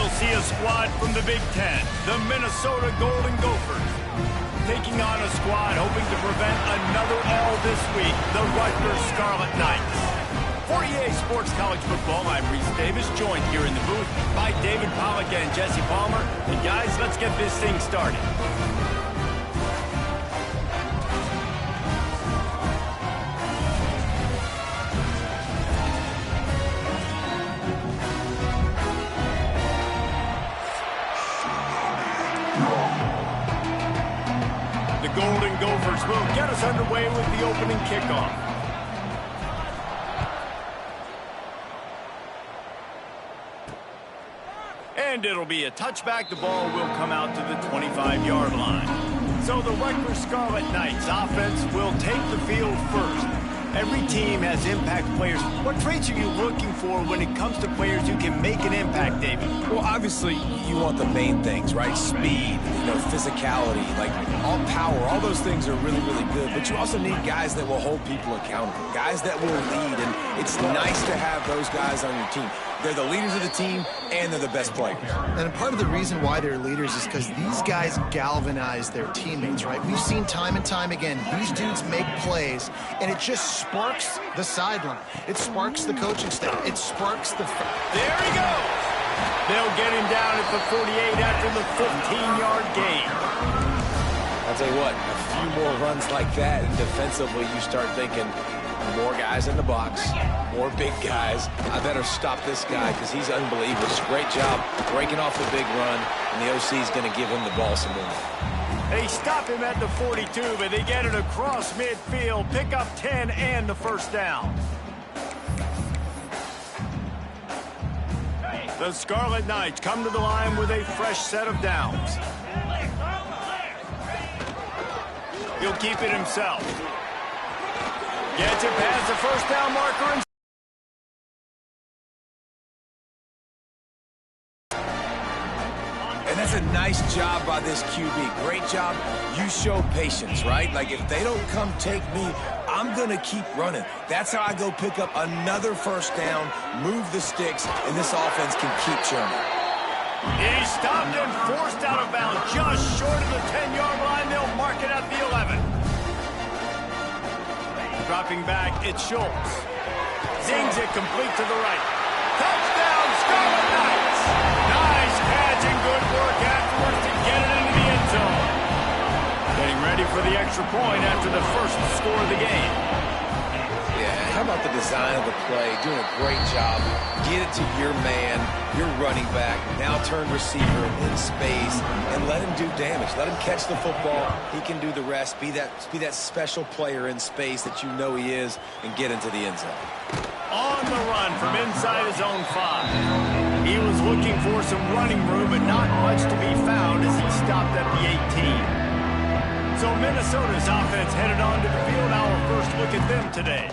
We'll see a squad from the Big Ten, the Minnesota Golden Gophers, taking on a squad hoping to prevent another L this week, the Rutgers Scarlet Knights. For EA Sports College Football, I'm Reese Davis, joined here in the booth by David Pollack and Jesse Palmer. And guys, let's get this thing started. The Golden Gophers will get us underway with the opening kickoff. And it'll be a touchback. The ball will come out to the 25-yard line. So the Rutgers Scarlet Knights offense will take the field first. Every team has impact players. What traits are you looking for when it comes to players who can make an impact, David? Well, obviously, you want the main things, right? Speed, physicality, like all power, all those things are really, really good. But you also need guys that will hold people accountable, guys that will lead. And it's nice to have those guys on your team. They're the leaders of the team, and they're the best players. And part of the reason why they're leaders is because these guys galvanize their teammates, right? We've seen time and time again, these dudes make plays, and it just sparks the sideline. It sparks the coaching staff. It sparks the... There he goes! They'll get him down at the 48 after the 15-yard gain. I'll tell you what, a few more runs like that, and defensively you start thinking, more guys in the box, more big guys. I better stop this guy because he's unbelievable. Great job breaking off the big run, and the OC is going to give him the ball some more. They stop him at the 42, but they get it across midfield, pick up 10 and the first down. The Scarlet Knights come to the line with a fresh set of downs. He'll keep it himself. Gets it past the first down marker. And that's a nice job by this QB. Great job. You show patience, right? Like, if they don't come take me, I'm going to keep running. That's how I go pick up another first down, move the sticks, and this offense can keep churning. He's stopped and forced out of bounds just short of the 10-yard line. They'll mark it at the 11. Dropping back, it's Schultz. Zings it complete to the right. Touchdown, Scarlet Knights! Nice catch and good work afterwards to get it into the end zone. Getting ready for the extra point after the first score of the game. Yeah, how about the design of the play? Doing a great job. Get it to your man, your running back, now turn receiver in space, and let him do damage. Let him catch the football. He can do the rest. Be that special player in space that you know he is, and get into the end zone. On the run from inside his own 5. He was looking for some running room, but not much to be found as he stopped at the 18. So Minnesota's offense headed on to the field. Our first look at them today.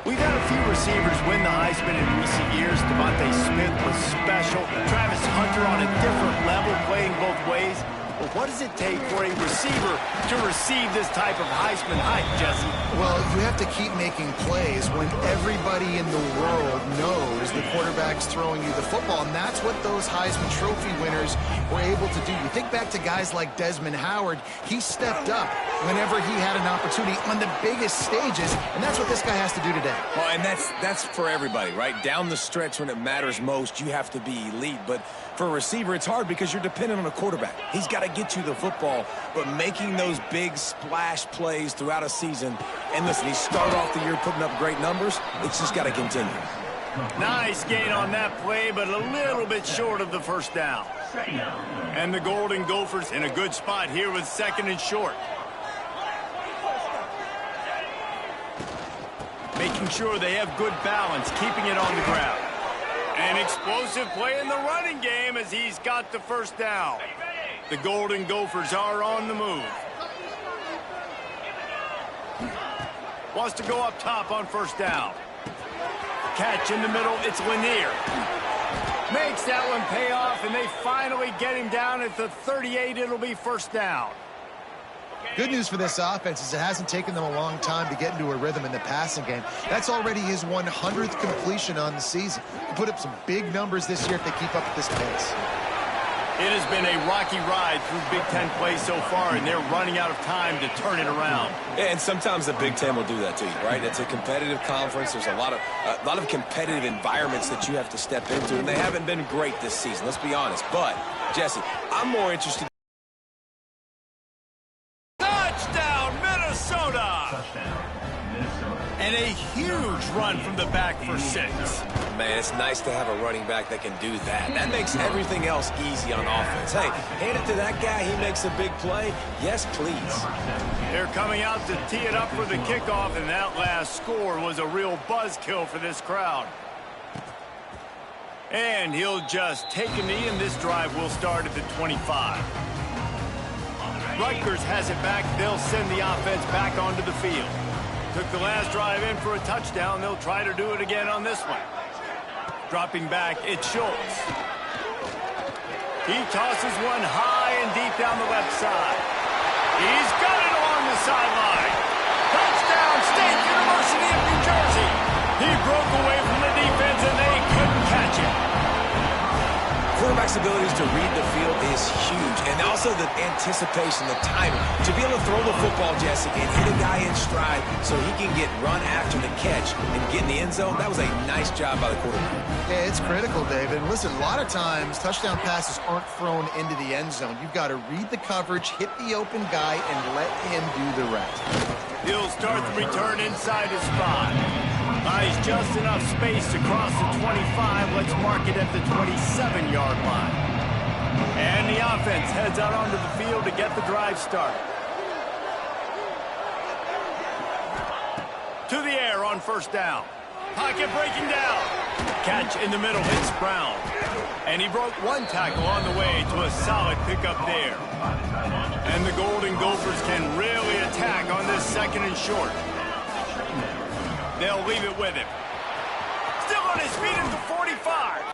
We've had a few receivers win the Heisman in recent years. Devontae Smith was special. Travis Hunter on a different level, playing both ways. But what does it take for a receiver to receive this type of Heisman hype, Jesse? Well, you have to keep making plays when everybody in the world knows the quarterback's throwing you the football, and that's what those Heisman Trophy winners were able to do. You think back to guys like Desmond Howard. He stepped up whenever he had an opportunity on the biggest stages, and that's what this guy has to do today. Well, and that's for everybody, right? Down the stretch when it matters most, you have to be elite. But for a receiver, it's hard because you're dependent on a quarterback. He's got to get you the football, but making those big splash plays throughout a season, and listen, he started off the year putting up great numbers. It's just got to continue. Nice gain on that play, but a little bit short of the first down. And the Golden Gophers in a good spot here with second and short. Making sure they have good balance, keeping it on the ground. An explosive play in the running game as he's got the first down. The Golden Gophers are on the move. Wants to go up top on first down. Catch in the middle, it's Lanier. Makes that one pay off, and they finally get him down at the 38. It'll be first down. Good news for this offense is it hasn't taken them a long time to get into a rhythm in the passing game. That's already his 100th completion on the season. He'll put up some big numbers this year if they keep up at this pace. It has been a rocky ride through Big Ten play so far, and they're running out of time to turn it around. Yeah, and sometimes the Big Ten will do that to you, right? It's a competitive conference. There's a lot of competitive environments that you have to step into, and they haven't been great this season. Let's be honest. But, Jesse, I'm more interested. Touchdown, Minnesota! Touchdown, Minnesota. And a huge run from the back for 6. Man, it's nice to have a running back that can do that. That makes everything else easy on offense. Hey, hand it to that guy. He makes a big play. Yes, please. They're coming out to tee it up for the kickoff, and that last score was a real buzzkill for this crowd. And he'll just take a knee, and this drive will start at the 25. Rutgers has it back. They'll send the offense back onto the field. Took the last drive in for a touchdown. They'll try to do it again on this one. Dropping back, it's Schultz. He tosses one high and deep down the left side. He's got it along the sideline. Touchdown, State University of New Jersey. He broke away from the defense, and they couldn't catch it. Quarterback's abilities to read the field is huge, and also the anticipation, the timing. To be able to throw the football, Jesse, and hit a guy in stride so he can get run after the catch and get in the end zone, that was a nice job by the quarterback. Yeah, it's critical, David. And listen, a lot of times touchdown passes aren't thrown into the end zone. You've got to read the coverage, hit the open guy, and let him do the rest. He'll start the return inside his spot. Buys just enough space to cross the 25. Let's mark it at the 27-yard line. And the offense heads out onto the field to get the drive started. To the air on first down. Pocket breaking down. Catch in the middle hits Brown. And he broke one tackle on the way to a solid pickup there. And the Golden Gophers can really attack on this second and short. They'll leave it with him. Still on his feet at the 45.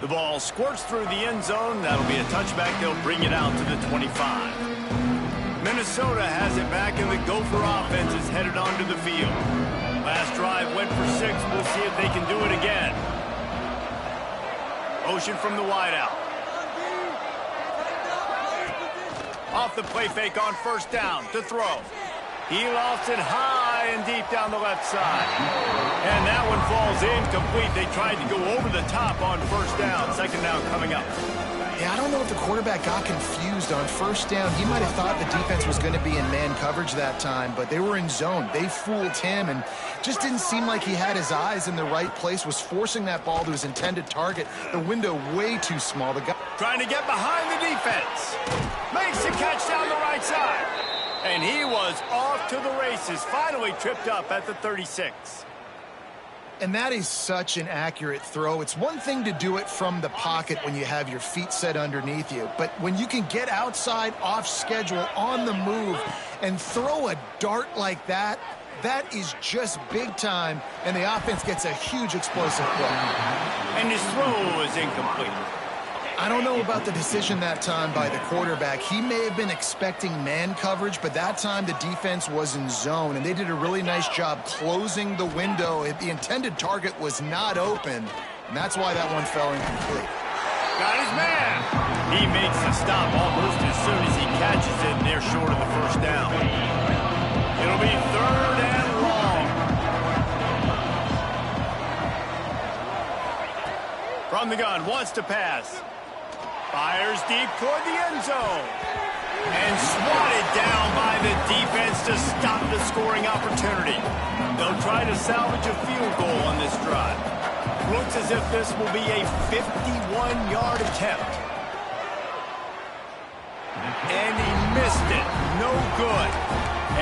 The ball squirts through the end zone. That'll be a touchback. They'll bring it out to the 25. Minnesota has it back, and the Gopher offense is headed onto the field. Last drive went for 6. We'll see if they can do it again. Motion from the wideout. Off the play fake on first down to throw. He lofts it high and deep down the left side. And that one falls incomplete. They tried to go over the top on first down. Second down coming up. Yeah, I don't know if the quarterback got confused on first down. He might have thought the defense was going to be in man coverage that time, but they were in zone. They fooled him and just didn't seem like he had his eyes in the right place, was forcing that ball to his intended target. The window way too small. The guy trying to get behind the defense. Makes the catch down the right side. And he was off to the races. Finally tripped up at the 36. And that is such an accurate throw. It's one thing to do it from the pocket when you have your feet set underneath you, but when you can get outside, off schedule, on the move, and throw a dart like that, that is just big time, and the offense gets a huge explosive play. And his throw is incomplete. I don't know about the decision that time by the quarterback. He may have been expecting man coverage, but that time the defense was in zone, and they did a really nice job closing the window. The intended target was not open, and that's why that one fell incomplete. Got his man. He makes the stop almost as soon as he catches it, and they're short of the first down. It'll be 3rd and long. From the gun, wants to pass. Fires deep toward the end zone. And swatted down by the defense to stop the scoring opportunity. They'll try to salvage a field goal on this drive. Looks as if this will be a 51-yard attempt. And he missed it. No good.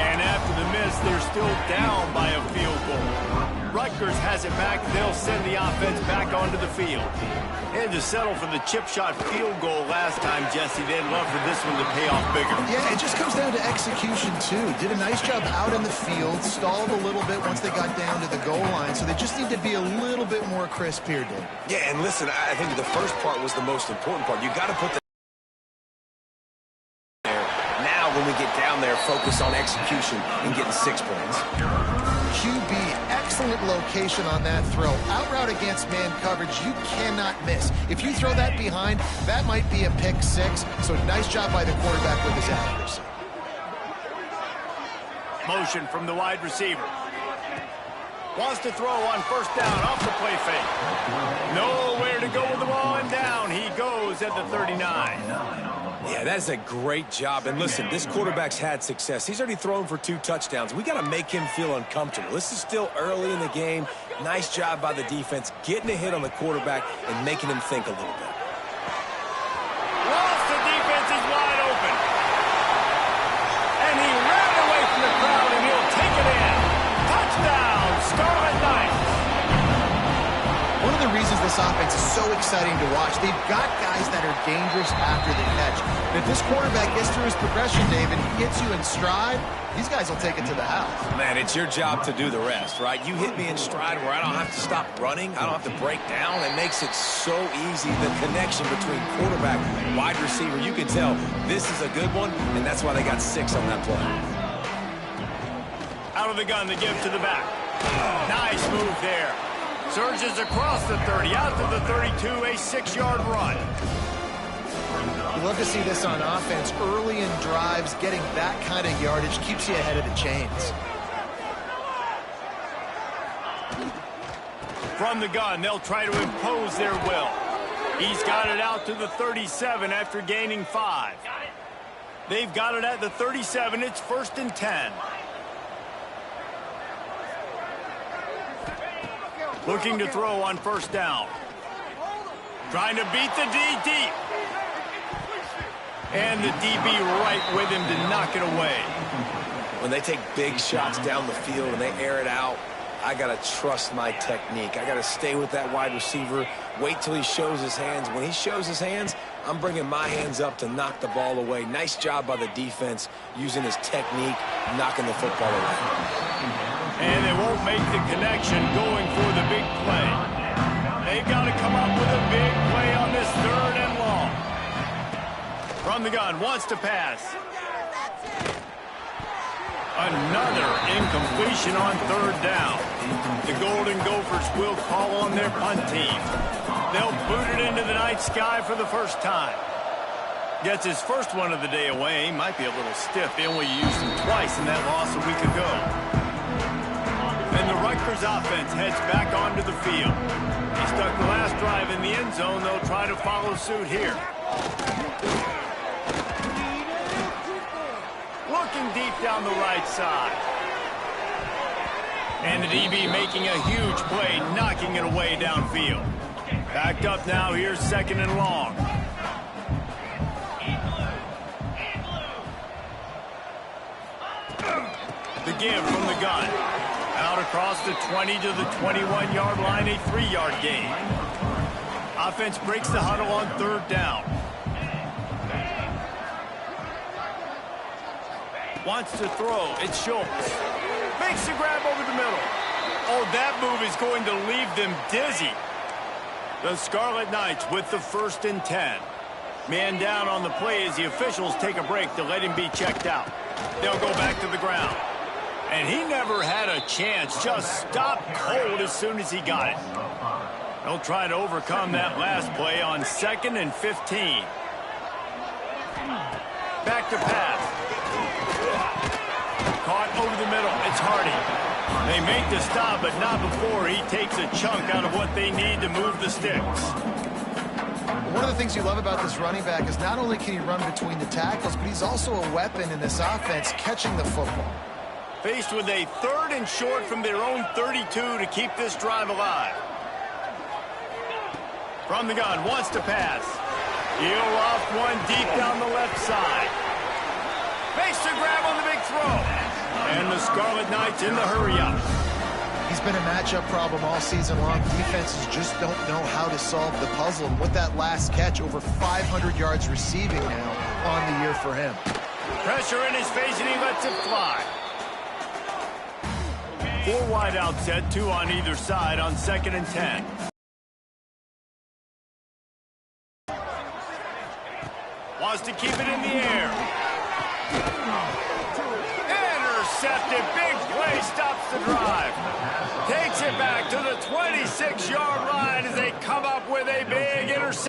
And after the miss, they're still down by a field goal. Rutgers has it back. They'll send the offense back onto the field. Had to settle for the chip shot field goal last time, Jesse. They'd love for this one to pay off bigger. Yeah, it just comes down to execution, too. Did a nice job out in the field, stalled a little bit once they got down to the goal line, so they just need to be a little bit more crisp here, Dave. Yeah, and listen, I think the first part was the most important part. You got to put the there. Now, when we get down there, focus on execution and getting 6 points. QB, excellent location on that throw. Out route against man coverage, you cannot miss. If you throw that behind, that might be a pick 6. So nice job by the quarterback with his accuracy. Motion from the wide receiver. Wants to throw on first down off the play fake. Nowhere to go with the ball, and down he goes at the 39. Yeah, that's a great job. And listen, this quarterback's had success. He's already thrown for 2 touchdowns. We got to make him feel uncomfortable. This is still early in the game. Nice job by the defense, getting a hit on the quarterback and making him think a little bit. Lost, the defense is wide open. And he ran away from the crowd, and he'll take it in. Touchdown, Scarlet Knights. One of the reasons this offense is so exciting to watch, they've got guys that are dangerous after the catch. And if this quarterback gets through his progression, David, he gets you in stride, these guys will take it to the house. Man, it's your job to do the rest, right? You hit me in stride where I don't have to stop running. I don't have to break down. It makes it so easy. The connection between quarterback and wide receiver, you can tell this is a good one, and that's why they got 6 on that play. Out of the gun, the give to the back. Nice move there. Surges across the 30, out to the 32, a 6-yard run. You love to see this on offense. Early in drives, getting that kind of yardage keeps you ahead of the chains. From the gun, they'll try to impose their will. He's got it out to the 37 after gaining 5. They've got it at the 37. It's 1st and 10. Looking to throw on first down. Trying to beat the D deep. And the DB right with him to knock it away. When they take big shots down the field and they air it out, I got to trust my technique. I got to stay with that wide receiver, wait till he shows his hands. When he shows his hands, I'm bringing my hands up to knock the ball away. Nice job by the defense using his technique, knocking the football away. And they won't make the connection going for the big play. They've got to come up with a big play From the gun, wants to pass. Another incompletion on third down. The Golden Gophers will call on their punt team. They'll boot it into the night sky for the first time. Gets his first one of the day away. Might be a little stiff. They only used him twice in that loss a week ago. And the Rutgers offense heads back onto the field. He stuck the last drive in the end zone. They'll try to follow suit here. Looking deep down the right side. And the DB making a huge play, knocking it away downfield. Backed up now, here's second and long. The give from the gun. Out across the 20 to the 21-yard line, a 3-yard gain. Offense breaks the huddle on third down. Wants to throw. It's Schultz. Makes the grab over the middle. Oh, that move is going to leave them dizzy. The Scarlet Knights with the 1st and 10. Man down on the play as the officials take a break to let him be checked out. They'll go back to the ground. And he never had a chance. Just stopped cold as soon as he got it. They'll try to overcome that last play on 2nd and 15. Back to pass. Caught over the middle. It's Hardy. They make the stop, but not before he takes a chunk out of what they need to move the sticks. One of the things you love about this running back is not only can he run between the tackles, but he's also a weapon in this offense catching the football. Faced with a 3rd and short from their own 32 to keep this drive alive. From the gun, wants to pass. He'll off one deep down the left side. Makes the grab on the big throw. And the Scarlet Knights in the hurry-up. He's been a matchup problem all season long. Defenses just don't know how to solve the puzzle. And with that last catch, over 500 yards receiving now on the year for him. Pressure in his face, and he lets it fly. 4 wide out set, 2 on either side on 2nd and 10. Wants to keep it in the air. Intercepted. Big play stops the drive. Takes it back to the 26-yard line as they come up with a big interception.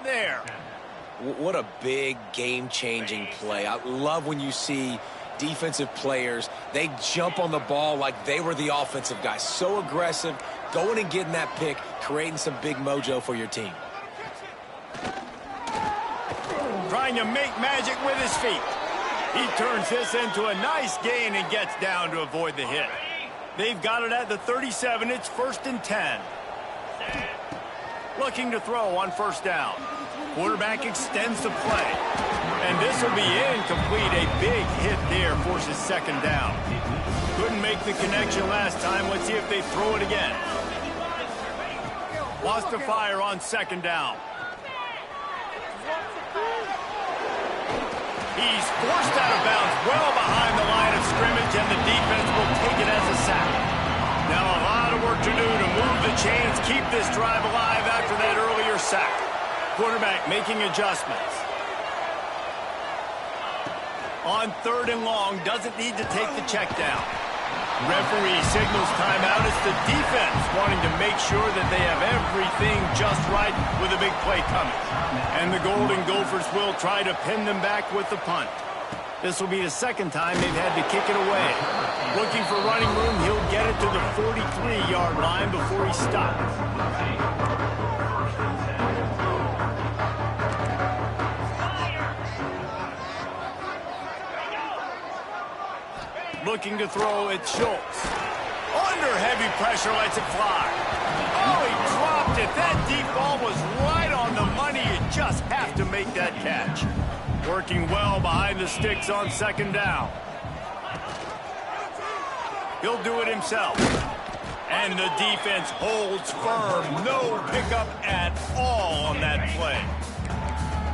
There. What a big game-changing play. I love when you see defensive players, they jump on the ball like they were the offensive guys. So aggressive, going and getting that pick, creating some big mojo for your team. Trying to make magic with his feet. He turns this into a nice gain and gets down to avoid the hit. They've got it at the 37. It's 1st and 10. Looking to throw on 1st down. Quarterback extends the play. And this will be incomplete. A big hit there forces 2nd down. Couldn't make the connection last time. Let's see if they throw it again. Wants to fire on 2nd down. He's forced out of bounds well behind the line of scrimmage, and the defense will take it as a sack. Now a lot of work to do to move the chains, keep this drive alive after that earlier sack. Quarterback making adjustments. On 3rd and long, doesn't need to take the check down. Referee signals timeout. It's the defense wanting to make sure that they have everything just right with a big play coming. And the Golden Gophers will try to pin them back with the punt. This will be the 2nd time they've had to kick it away. Looking for running room, he'll get it to the 43-yard line before he stops. Looking to throw, it's Schultz. Under heavy pressure, lets it fly. Oh, he dropped it. That deep ball was right on the money. You just have to make that catch. Working well behind the sticks on 2nd down. He'll do it himself. And the defense holds firm. No pickup at all on that play.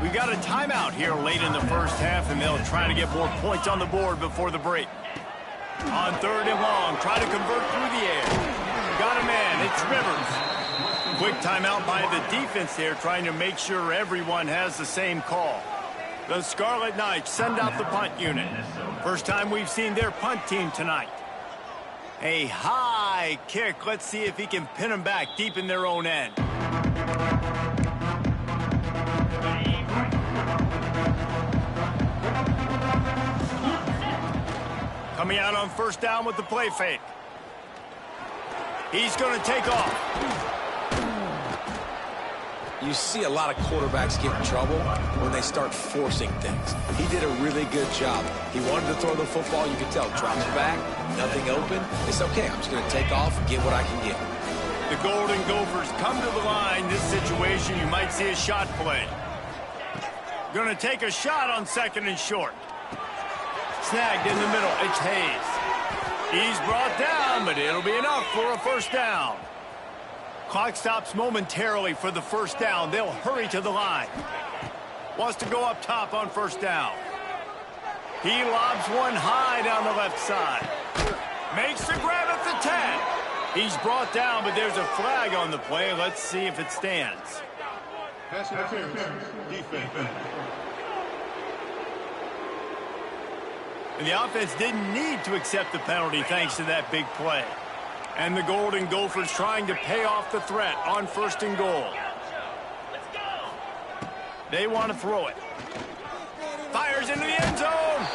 We got a timeout here late in the first half, and they'll try to get more points on the board before the break. On 3rd and long, try to convert through the air. Got a man, it's Rivers. Quick timeout by the defense there, trying to make sure everyone has the same call. The Scarlet Knights send out the punt unit. First time we've seen their punt team tonight. A high kick. Let's see if he can pin them back deep in their own end. Coming out on 1st down with the play fake. He's going to take off. You see a lot of quarterbacks get in trouble when they start forcing things. He did a really good job. He wanted to throw the football. You could tell. Drops back, nothing open. It's okay. I'm just going to take off and get what I can get. The Golden Gophers come to the line. This situation, you might see a shot play. Going to take a shot on 2nd and short. Snagged in the middle. It's Hayes. He's brought down, but it'll be enough for a 1st down. Clock stops momentarily for the 1st down. They'll hurry to the line. Wants to go up top on 1st down. He lobs one high down the left side. Makes the grab at the 10. He's brought down, but there's a flag on the play. Let's see if it stands. Pass interference. Defense. And the offense didn't need to accept the penalty thanks to that big play. And the Golden Gophers trying to pay off the threat on 1st and goal. They want to throw it. Fires into the end zone.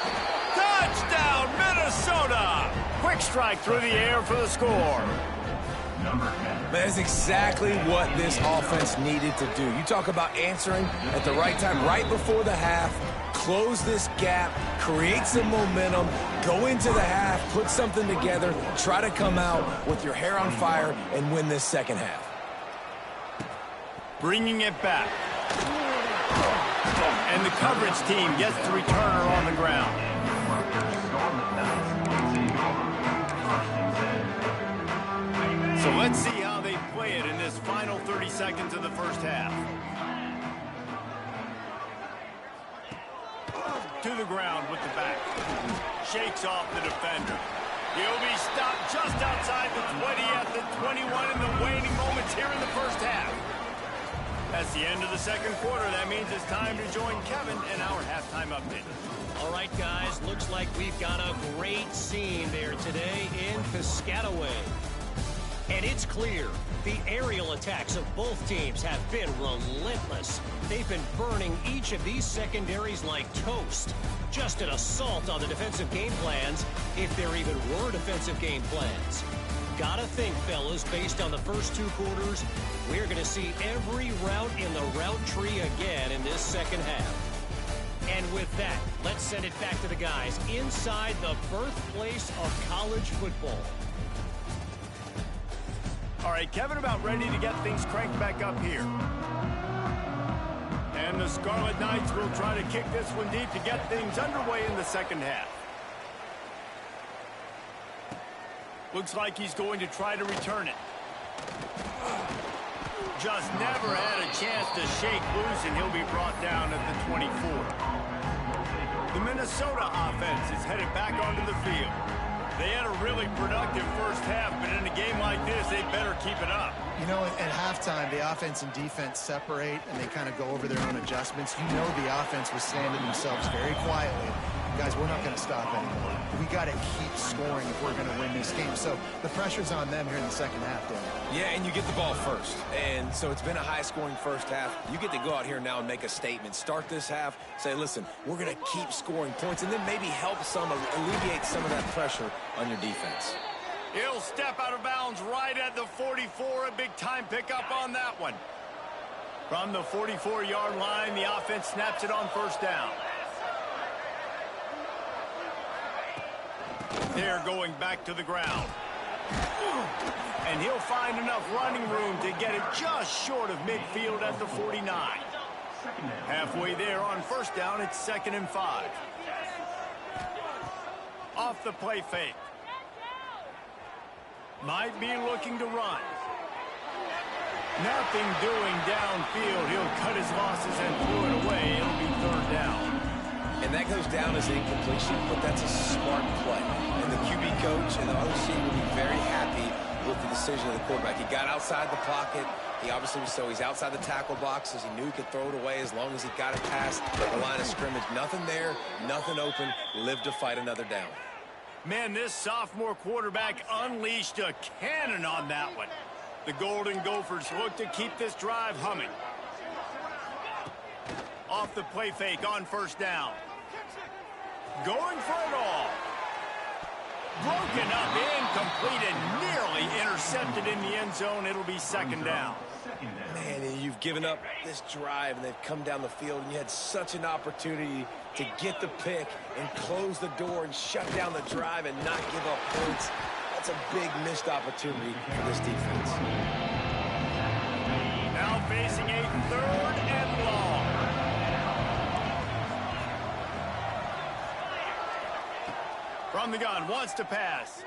Touchdown, Minnesota! Quick strike through the air for the score. That's exactly what this offense needed to do. You talk about answering at the right time, right before the half. Close this gap, create some momentum, go into the half, put something together, try to come out with your hair on fire and win this 2nd half. Bringing it back. And the coverage team gets the returner on the ground. So let's see how they play it in this final 30 seconds of the 1st half. To the ground with the back. Shakes off the defender. He'll be stopped just outside the 20 at the 21 in the waning moments here in the 1st half. That's the end of the 2nd quarter. That means it's time to join Kevin in our halftime update. All right, guys, looks like we've got a great scene there today in Piscataway. And it's clear the aerial attacks of both teams have been relentless. They've been burning each of these secondaries like toast. Just an assault on the defensive game plans, if there even were defensive game plans. Gotta think, fellas, based on the first 2 quarters, we're going to see every route in the route tree again in this 2nd half. And with that, let's send it back to the guys inside the birthplace of college football. All right, Kevin, about ready to get things cranked back up here. And the Scarlet Knights will try to kick this one deep to get things underway in the 2nd half. Looks like he's going to try to return it. Just never had a chance to shake loose, and he'll be brought down at the 24. The Minnesota offense is headed back onto the field. They had a really productive 1st half, but in a game like this, they better keep it up. You know, at halftime, the offense and defense separate, and they kind of go over their own adjustments. You know the offense was saying to themselves very quietly, guys, we're not going to stop anymore. We got to keep scoring if we're going to win this game. So the pressure's on them here in the 2nd half, Dan. Yeah, and you get the ball first. And so it's been a high-scoring 1st half. You get to go out here now and make a statement. Start this half, say, listen, we're going to keep scoring points, and then maybe help alleviate some of that pressure on your defense. He'll step out of bounds right at the 44. A big-time pickup on that one. From the 44-yard line, the offense snaps it on 1st down. They're going back to the ground. And he'll find enough running room to get it just short of midfield at the 49. Halfway there on 1st down, it's 2nd and 5. Off the play fake. Might be looking to run. Nothing doing downfield. He'll cut his losses and threw it away. It'll be third down. And that goes down as incompletion, but that's a smart play. And the QB coach and the OC will be very happy with the decision of the quarterback. He got outside the pocket. He obviously was he's outside the tackle boxes. He knew he could throw it away as long as he got it past the line of scrimmage. Nothing there, nothing open. Lived to fight another down. Man, this sophomore quarterback unleashed a cannon on that one. The Golden Gophers look to keep this drive humming. Off the play fake on first down. Going for it all. Broken up, incomplete, and nearly intercepted in the end zone. It'll be second down. Man, you've given up this drive, and they've come down the field, and you had such an opportunity to get the pick and close the door and shut down the drive and not give up points. That's a big missed opportunity for this defense. Now facing a third and long. From the gun, wants to pass.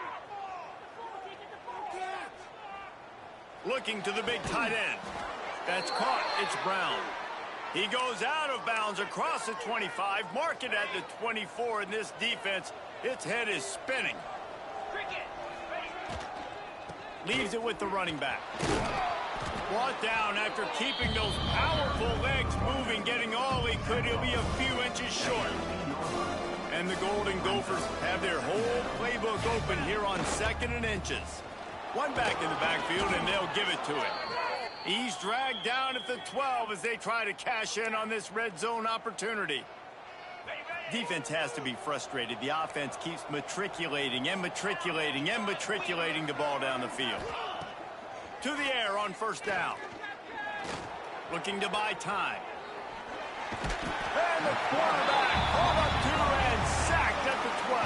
Looking to the big tight end. That's caught. It's Brown. He goes out of bounds across the 25, mark it at the 24, and this defense, its head is spinning. Leaves it with the running back. Brought down after keeping those powerful legs moving, getting all he could. He'll be a few inches short. And the Golden Gophers have their whole playbook open here on 2nd and inches. One back in the backfield, and they'll give it to him. He's dragged down at the 12 as they try to cash in on this red zone opportunity. Defense has to be frustrated. The offense keeps matriculating and matriculating and matriculating the ball down the field. To the air on first down. Looking to buy time. And the quarterback pulled up two and sacked at the 12.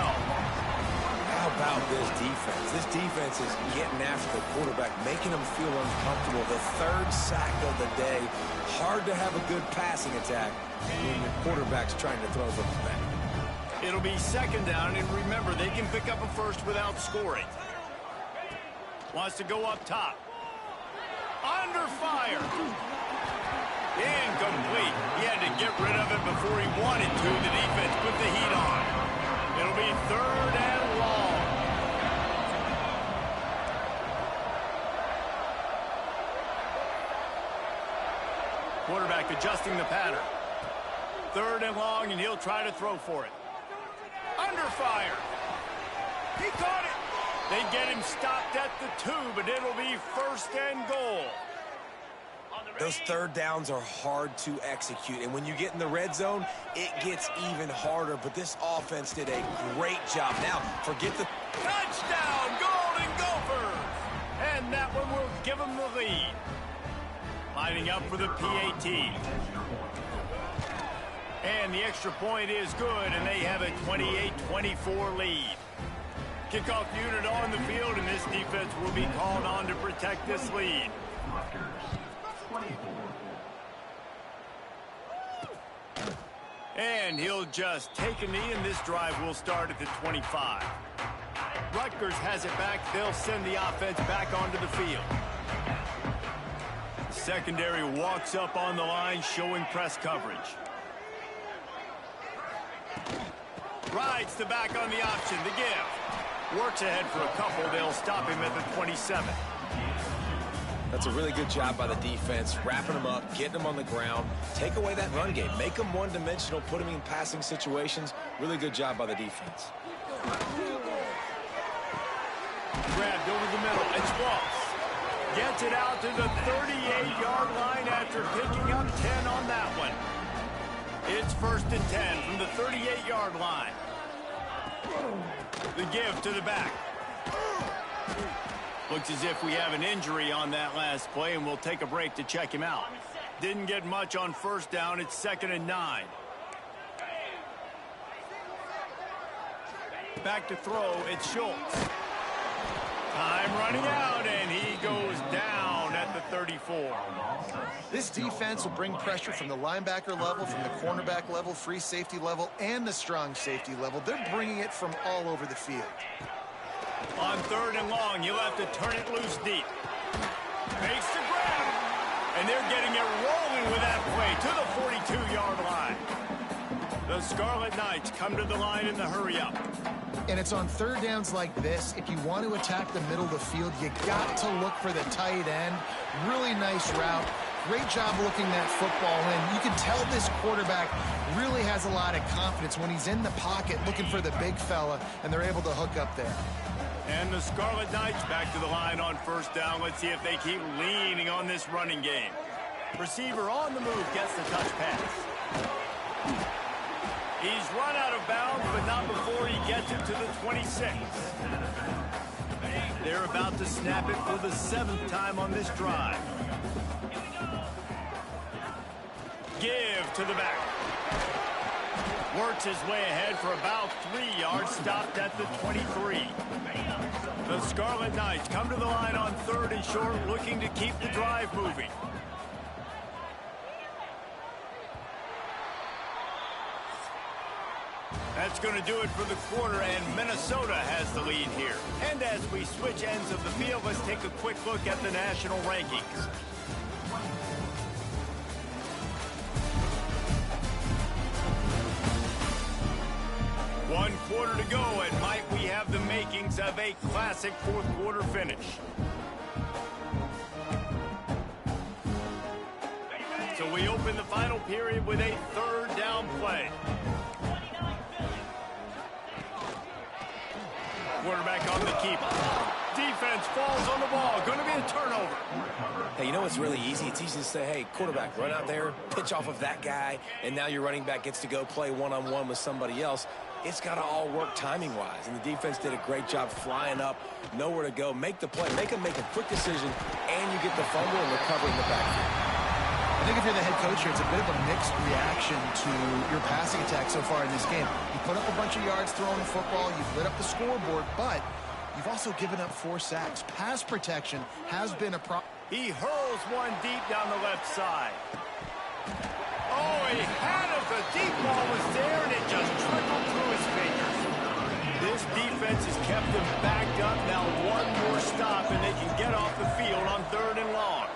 How about this defense? This defense is getting after the quarterback, making him feel uncomfortable. The third sack of the day. Hard to have a good passing attack when your quarterback's trying to throw from the back. It'll be second down, and remember, they can pick up a first without scoring. Wants to go up top. Under fire. Incomplete. He had to get rid of it before he wanted to. The defense put the heat on. It'll be third and long. Quarterback adjusting the pattern. Third and long, and he'll try to throw for it. Under fire. He caught it. They get him stopped at the 2, but it'll be first and goal. Those third downs are hard to execute, and when you get in the red zone, it gets even harder, but this offense did a great job. Now, forget the... Touchdown, Golden Gophers! And that one will give them the lead. Lining up for the PAT. And the extra point is good, and they have a 28-24 lead. Kickoff unit on the field, and this defense will be called on to protect this lead. And he'll just take a knee, and this drive will start at the 25. Rutgers has it back. They'll send the offense back onto the field. Secondary walks up on the line, showing press coverage. Rides the back on the option, the give. Works ahead for a couple. They'll stop him at the 27. That's a really good job by the defense, wrapping them up, getting them on the ground, take away that run game, make them one-dimensional, put them in passing situations. Really good job by the defense. Grabbed over the middle. It's Walsh. Gets it out to the 38-yard line after picking up 10 on that one. It's first and 10 from the 38-yard line. The give to the back. Looks as if we have an injury on that last play, and we'll take a break to check him out. Didn't get much on first down. It's 2nd and 9. Back to throw. It's Schultz. Time running out, and he goes down at the 34. This defense will bring pressure from the linebacker level, from the cornerback level, free safety level, and the strong safety level. They're bringing it from all over the field. On third and long, you'll have to turn it loose deep. Makes the grab. And they're getting it rolling with that play to the 42-yard line. The Scarlet Knights come to the line in the hurry-up. And it's on third downs like this. If you want to attack the middle of the field, you got to look for the tight end. Really nice route. Great job looking that football in. You can tell this quarterback really has a lot of confidence when he's in the pocket looking for the big fella, and they're able to hook up there. And the Scarlet Knights back to the line on first down. Let's see if they keep leaning on this running game. Receiver on the move gets the touch pass. He's run out of bounds, but not before he gets it to the 26. They're about to snap it for the 7th time on this drive. Give to the back. Works his way ahead for about 3 yards, stopped at the 23. The Scarlet Knights come to the line on 3rd and short, looking to keep the drive moving. That's going to do it for the quarter, and Minnesota has the lead here. And as we switch ends of the field, let's take a quick look at the national rankings. One quarter to go, and might we have the makings of a classic fourth quarter finish. So we open the final period with a 3rd down play. Quarterback on the keeper. Defense falls on the ball. Going to be a turnover. Hey, you know what's really easy? It's easy to say, hey, quarterback, run out there, pitch off of that guy, and now your running back gets to go play one-on-one with somebody else. It's got to all work timing-wise, and the defense did a great job flying up, nowhere to go, make the play, make a quick decision, and you get the fumble and recover in the backfield. I think if you're the head coach here, it's a bit of a mixed reaction to your passing attack so far in this game. You put up a bunch of yards throwing the football, you've lit up the scoreboard, but you've also given up 4 sacks. Pass protection has been a problem. He hurls one deep down the left side. Oh, he had it. The deep ball was there, and it just trickled through his fingers. This defense has kept him backed up. Now one more stop, and they can get off the field on 3rd and long.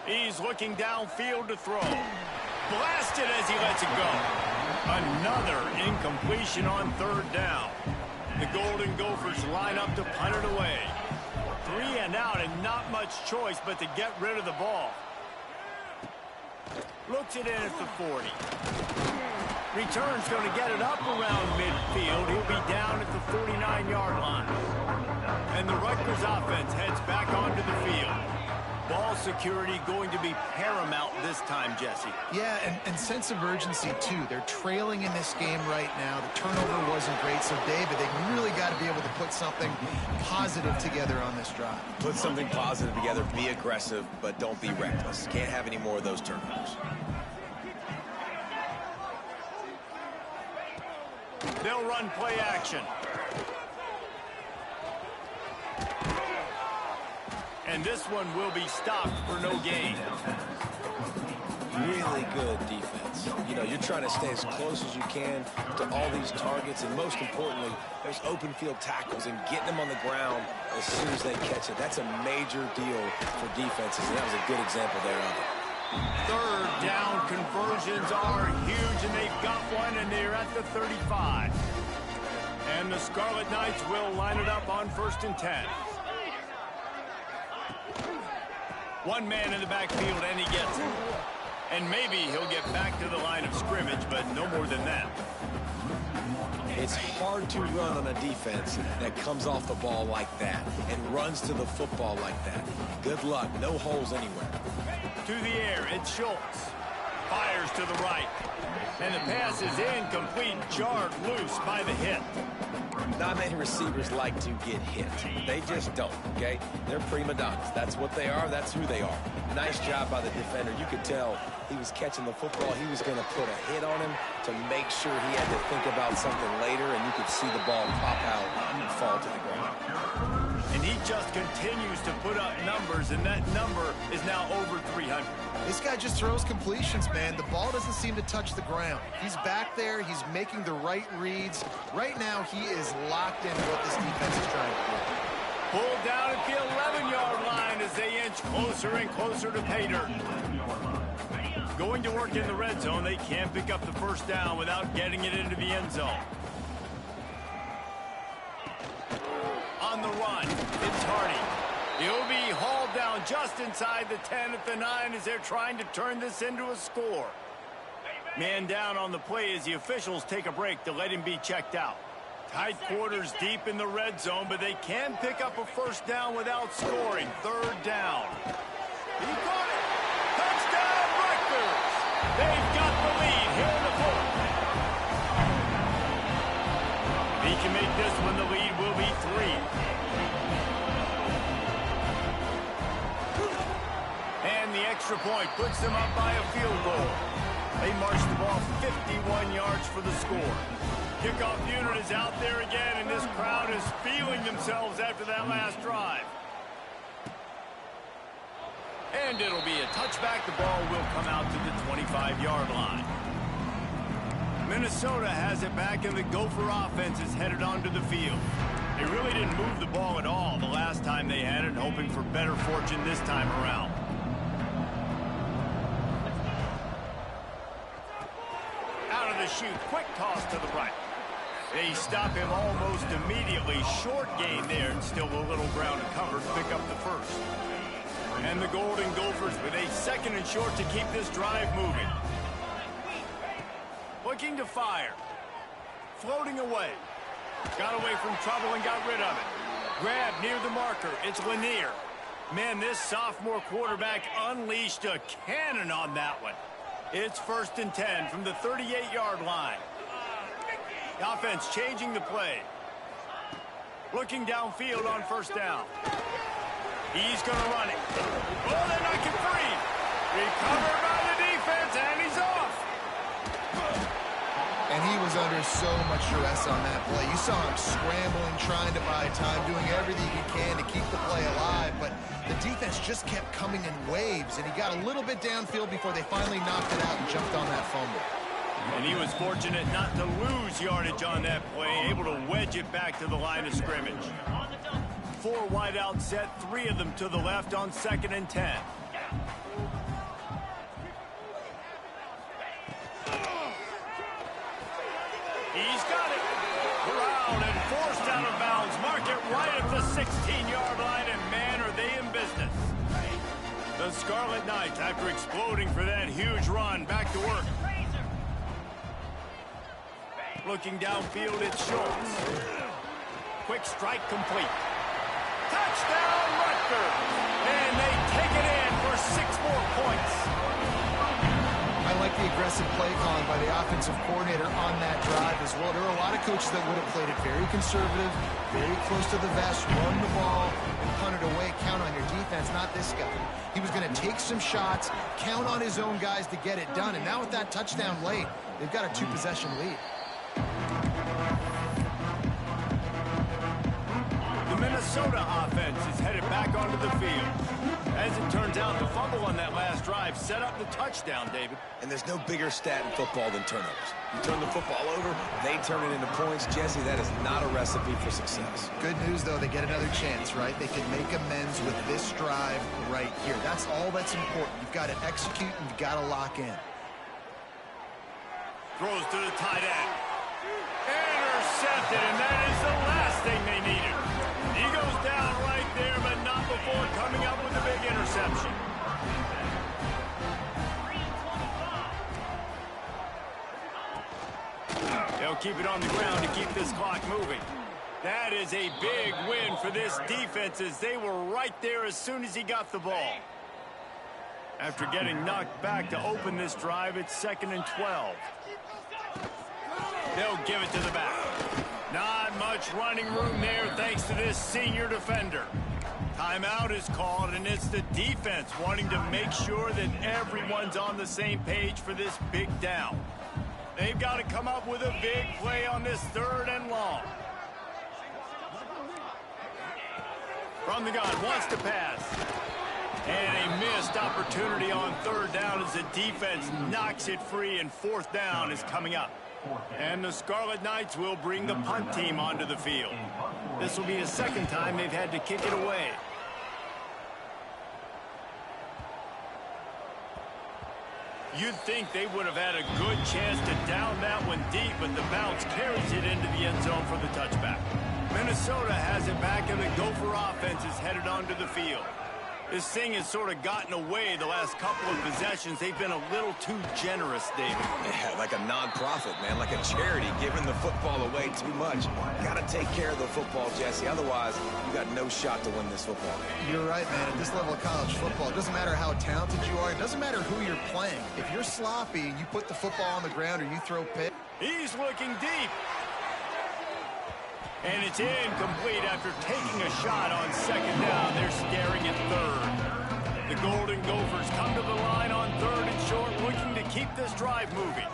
He's looking downfield to throw. Blasted as he lets it go. Another incompletion on 3rd down. The Golden Gophers line up to punt it away. 3 and out, and not much choice but to get rid of the ball. Looks it in at the 40. Return's going to get it up around midfield. He'll be down at the 49-yard line. And the Rutgers offense heads back onto the field. Ball security going to be paramount this time, Jesse. Yeah, and sense of urgency, too. They're trailing in this game right now. The turnover wasn't great, so, David, they really got to be able to put something positive together on this drive. Put something positive together, be aggressive, but don't be reckless. Can't have any more of those turnovers. They'll run play action. And this one will be stopped for no gain. Really good defense. You know, you're trying to stay as close as you can to all these targets, and most importantly, there's open field tackles and getting them on the ground as soon as they catch it. That's a major deal for defenses, and that was a good example there of it. 3rd down conversions are huge, and they've got one, and they're at the 35. And the Scarlet Knights will line it up on 1st and 10. One man in the backfield, and he gets it. And maybe he'll get back to the line of scrimmage, but no more than that. It's hard to run on a defense that comes off the ball like that and runs to the football like that. Good luck. No holes anywhere. To the air, it's Schultz. Fires to the right. And the pass is incomplete, jarred loose by the hit. Not many receivers like to get hit. They just don't, okay? They're prima donnas. That's what they are. That's who they are. Nice job by the defender. You could tell he was catching the football. He was going to put a hit on him to make sure he had to think about something later, and you could see the ball pop out and fall to the ground. And he just continues to put up numbers, and that number is now over 300. This guy just throws completions, man. The ball doesn't seem to touch the ground. He's back there. He's making the right reads. Right now, he is locked into what this defense is trying to do. Pulled down at the 11-yard line as they inch closer and closer to pay dirt. Going to work in the red zone, they can't pick up the first down without getting it into the end zone. On the run, it's Hardy. He'll be hauled down just inside the 10 at the 9 as they're trying to turn this into a score. Man down on the play as the officials take a break to let him be checked out. Tight quarters deep in the red zone, but they can pick up a first down without scoring. Third down. He got it. Touchdown, Rutgers. They've got the lead here in the fourth. If he can make this one, the lead will be 3. And the extra point puts them up by a field goal. They march the ball 51 yards for the score. Kickoff unit is out there again, and this crowd is feeling themselves after that last drive. And it'll be a touchback. The ball will come out to the 25-yard line. Minnesota has it back, and the Gopher offense is headed onto the field. They really didn't move the ball at all the last time they had it, hoping for better fortune this time around. Out of the chute, quick toss to the right. They stop him almost immediately. Short gain there, and still a little ground to cover to pick up the first. And the Golden Gophers with a second and short to keep this drive moving. Looking to fire. Floating away. Got away from trouble and got rid of it. Grab near the marker. It's Lanier. Man, this sophomore quarterback unleashed a cannon on that one. It's 1st and 10 from the 38-yard line. The offense changing the play. Looking downfield on first down. He's going to run it. Oh, they knock it free. Recovered by the defense, and he's off. And he was under so much stress on that play. You saw him scrambling, trying to buy time, doing everything he can to keep the play alive. But the defense just kept coming in waves, and he got a little bit downfield before they finally knocked it out and jumped on that fumble. And he was fortunate not to lose yardage on that play, able to wedge it back to the line of scrimmage. 4 wideouts set, 3 of them to the left on 2nd and 10. He's got it. Corralled and forced out of bounds. Mark it right at the 16-yard line, and man, are they in business. The Scarlet Knights, after exploding for that huge run, back to work. Looking downfield, it's Schultz. Quick strike complete. Touchdown, Rutgers! And they take it in for 6 more points. I like the aggressive play calling by the offensive coordinator on that drive as well. There are a lot of coaches that would have played it very conservative, very close to the vest, run the ball, and punt it away. Count on your defense, not this guy. He was going to take some shots, count on his own guys to get it done. And now with that touchdown late, they've got a 2-possession lead. The Minnesota offense is headed back onto the field. As it turns out, the fumble on that last drive set up the touchdown, David. And there's no bigger stat in football than turnovers. You turn the football over, they turn it into points. Jesse, that is not a recipe for success. Good news, though, they get another chance, right? They can make amends with this drive right here. That's all that's important. You've got to execute and you've got to lock in. Throws to the tight end. Intercepted, and that is the last thing they needed. He goes down right there, but not before coming up with a big interception. They'll keep it on the ground to keep this clock moving. That is a big win for this defense as they were right there as soon as he got the ball. After getting knocked back to open this drive, it's 2nd and 12. They'll give it to the back. Not much running room there thanks to this senior defender. Timeout is called, and it's the defense wanting to make sure that everyone's on the same page for this big down. They've got to come up with a big play on this 3rd and long. From the gun, wants to pass. And a missed opportunity on 3rd down as the defense knocks it free, and 4th down is coming up. And the Scarlet Knights will bring the punt team onto the field. This will be the 2nd time they've had to kick it away. You'd think they would have had a good chance to down that one deep, but the bounce carries it into the end zone for the touchback. Minnesota has it back, and the Gopher offense is headed onto the field. This thing has sort of gotten away the last couple of possessions. They've been a little too generous, David. Yeah, like a non-profit, man, like a charity, giving the football away too much. Got to take care of the football, Jesse. Otherwise, you got no shot to win this football game. You're right, man. At this level of college football, it doesn't matter how talented you are. It doesn't matter who you're playing. If you're sloppy and you put the football on the ground or you throw pick. He's looking deep. And it's incomplete after taking a shot on second down. They're staring at third. The Golden Gophers come to the line on third and short, looking to keep this drive moving.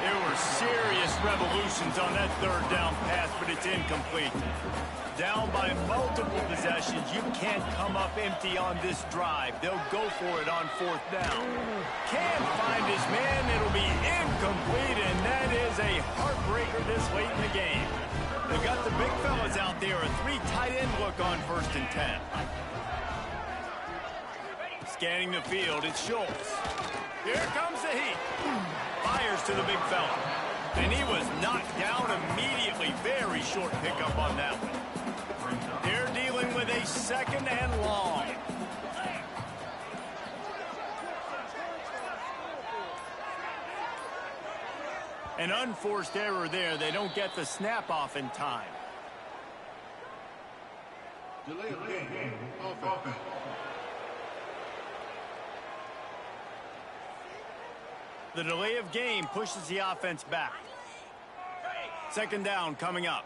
There were serious revolutions on that third down pass, but it's incomplete. Down by multiple possessions, you can't come up empty on this drive. They'll go for it on fourth down. Can't find his man. It'll be incomplete, and that is a heartbreaker this late in the game. They've got the big fellas out there, a three tight end look on 1st and 10. Scanning the field, it's Schultz. Here comes the heat. Fires to the big fella. And he was knocked down immediately. Very short pickup on that one. They're dealing with a 2nd and long. An unforced error there. They don't get the snap off in time. Delay of game. Offense. The delay of game pushes the offense back. 2nd down coming up.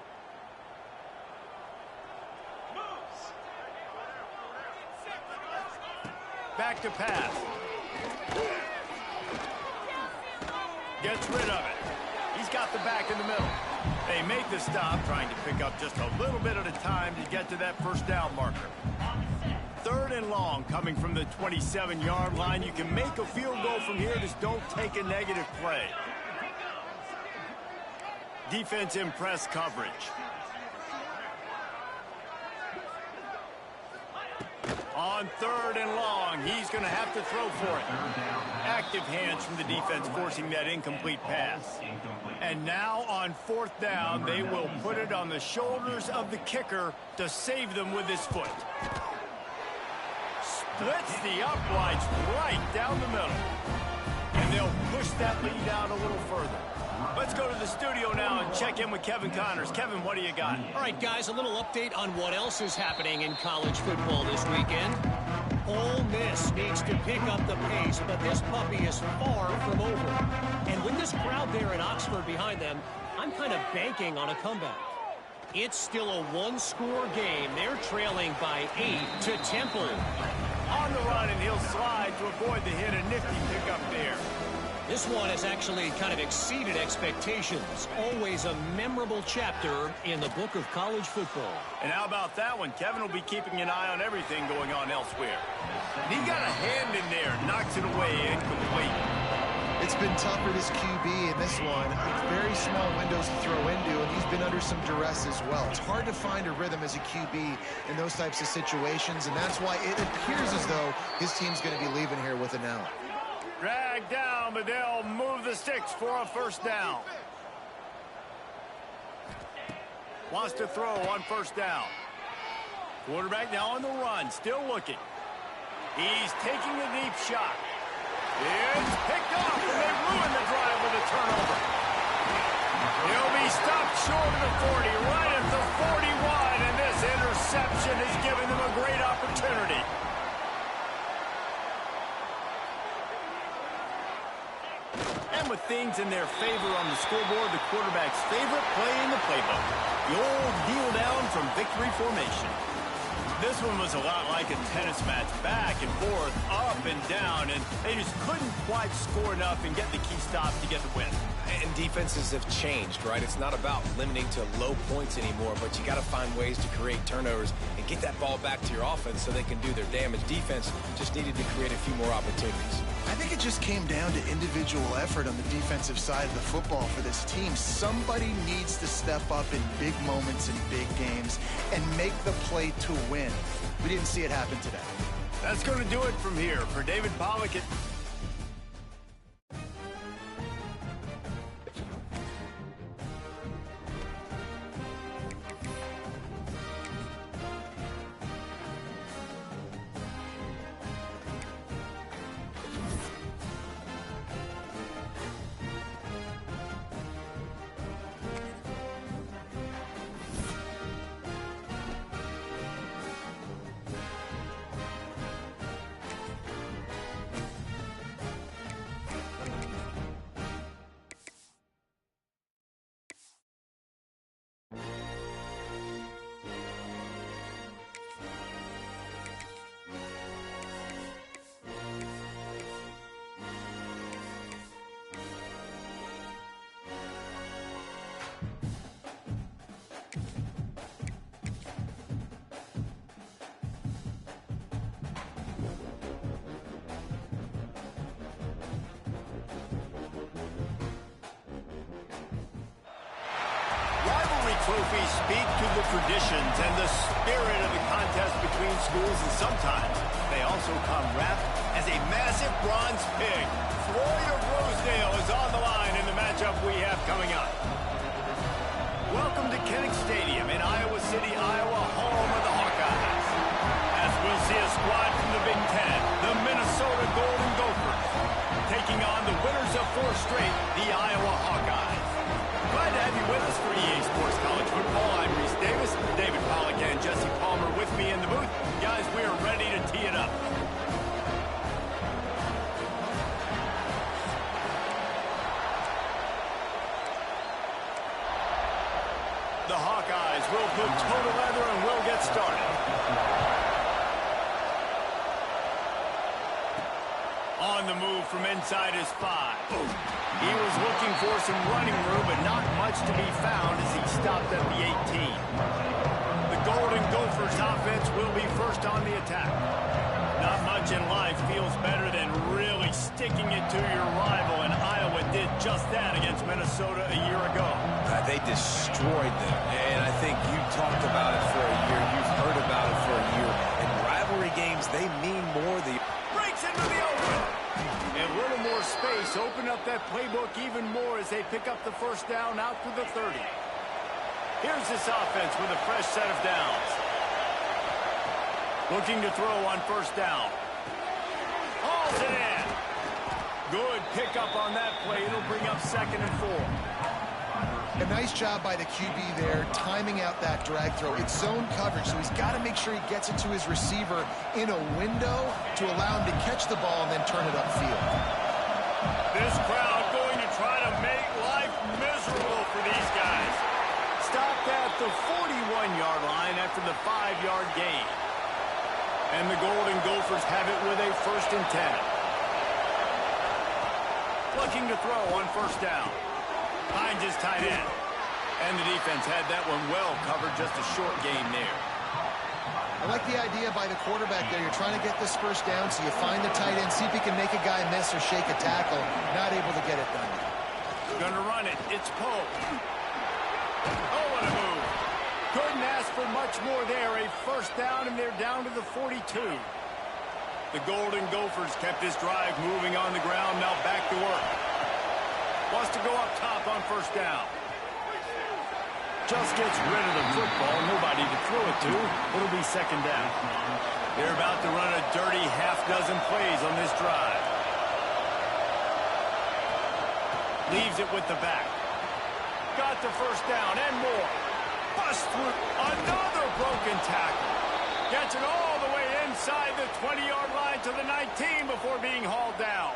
Back to pass. Gets rid of it. He's got the back in the middle. They make the stop, trying to pick up just a little bit at a time to get to that 1st down marker. 3rd and long coming from the 27-yard line. You can make a field goal from here. Just don't take a negative play. Defense in press coverage. On 3rd and long, he's going to have to throw for it. Active hands from the defense forcing that incomplete pass. And now on 4th down, they will put it on the shoulders of the kicker to save them with his foot. Splits the uprights right down the middle. And they'll push that lead out a little further. Let's go to the studio now and check in with Kevin Connors. Kevin, what do you got? All right, guys, a little update on what else is happening in college football this weekend. Ole Miss needs to pick up the pace, but this puppy is far from over. And with this crowd there in Oxford behind them, I'm kind of banking on a comeback. It's still a one-score game. They're trailing by 8 to Temple. On the run, and he'll slide to avoid the hit. A nifty pickup there. This one has actually kind of exceeded expectations. Always a memorable chapter in the book of college football. And how about that one? Kevin will be keeping an eye on everything going on elsewhere. And he got a hand in there, knocks it away, incomplete. It's been tough for this QB in this one. Very small windows to throw into, and he's been under some duress as well. It's hard to find a rhythm as a QB in those types of situations, and that's why it appears as though his team's going to be leaving here with an out. Dragged down, but they'll move the sticks for a 1st down. Wants to throw on 1st down. Quarterback now on the run, still looking. He's taking a deep shot. It's picked off, and they ruin the drive with a turnover. He'll be stopped short of the 40, right at the 41, and this interception is giving them a great opportunity. And with things in their favor on the scoreboard, the quarterback's favorite play in the playbook. The old heel down from victory formation. This one was a lot like a tennis match, back and forth, up and down, and they just couldn't quite score enough and get the key stop to get the win. And defenses have changed, right? It's not about limiting to low points anymore, but you got to find ways to create turnovers and get that ball back to your offense so they can do their damage. Defense just needed to create a few more opportunities. I think it just came down to individual effort on the defensive side of the football for this team. Somebody needs to step up in big moments in big games and make the play to win. We didn't see it happen today. That's going to do it from here for David Pollock. Trophies speak to the traditions and the spirit of the contest between schools, and sometimes they also come wrapped as a massive bronze pig. Floyd of Rosedale is on the line in the matchup we have coming up. Welcome to Kinnick Stadium in Iowa City, Iowa, home of the Hawkeyes. As we'll see a squad from the Big Ten, the Minnesota Golden Gophers, taking on the winners of 4 straight, the Iowa Hawkeyes. Glad to have you with us for EA Sports College Football. I'm Reese Davis, David Pollock and Jesse Palmer with me in the booth. Guys, we are ready to tee it up. The Hawkeyes will put toe to leather and we'll get started. On the move from inside his 5. He was looking for some running room, but not much to be found as he stopped at the 18. The Golden Gophers offense will be first on the attack. Not much in life feels better than really sticking it to your rival, and Iowa did just that against Minnesota a year ago. They destroyed them, and I think you talked about it for a year. You've heard about it for a year. In rivalry games, they mean more. The breaks into the open. And a little more space, open up that playbook even more as they pick up the first down out to the 30. Here's this offense with a fresh set of downs. Looking to throw on first down. Hauls it in. Good pickup on that play. It'll bring up 2nd and 4. A nice job by the QB there, timing out that drag throw. It's zone coverage, so he's got to make sure he gets it to his receiver in a window to allow him to catch the ball and then turn it upfield. This crowd going to try to make life miserable for these guys. Stopped at the 41-yard line after the 5-yard gain. And the Golden Gophers have it with a 1st and 10. Looking to throw on first down. Finds his tight end. And the defense had that one well covered, just a short gain there. I like the idea by the quarterback there. You're trying to get this first down, so you find the tight end, see if he can make a guy miss or shake a tackle. Not able to get it done. Gonna run it. It's Poe. Oh, what a move. Couldn't ask for much more there. A first down, and they're down to the 42. The Golden Gophers kept this drive moving on the ground. Now back to work. Wants to go up top on first down. Just gets rid of the football. Nobody to throw it to. It'll be 2nd down. They're about to run a dirty half-dozen plays on this drive. Leaves it with the back. Got the first down and more. Bust through. Another broken tackle. Gets it all the way inside the 20-yard line to the 19 before being hauled down.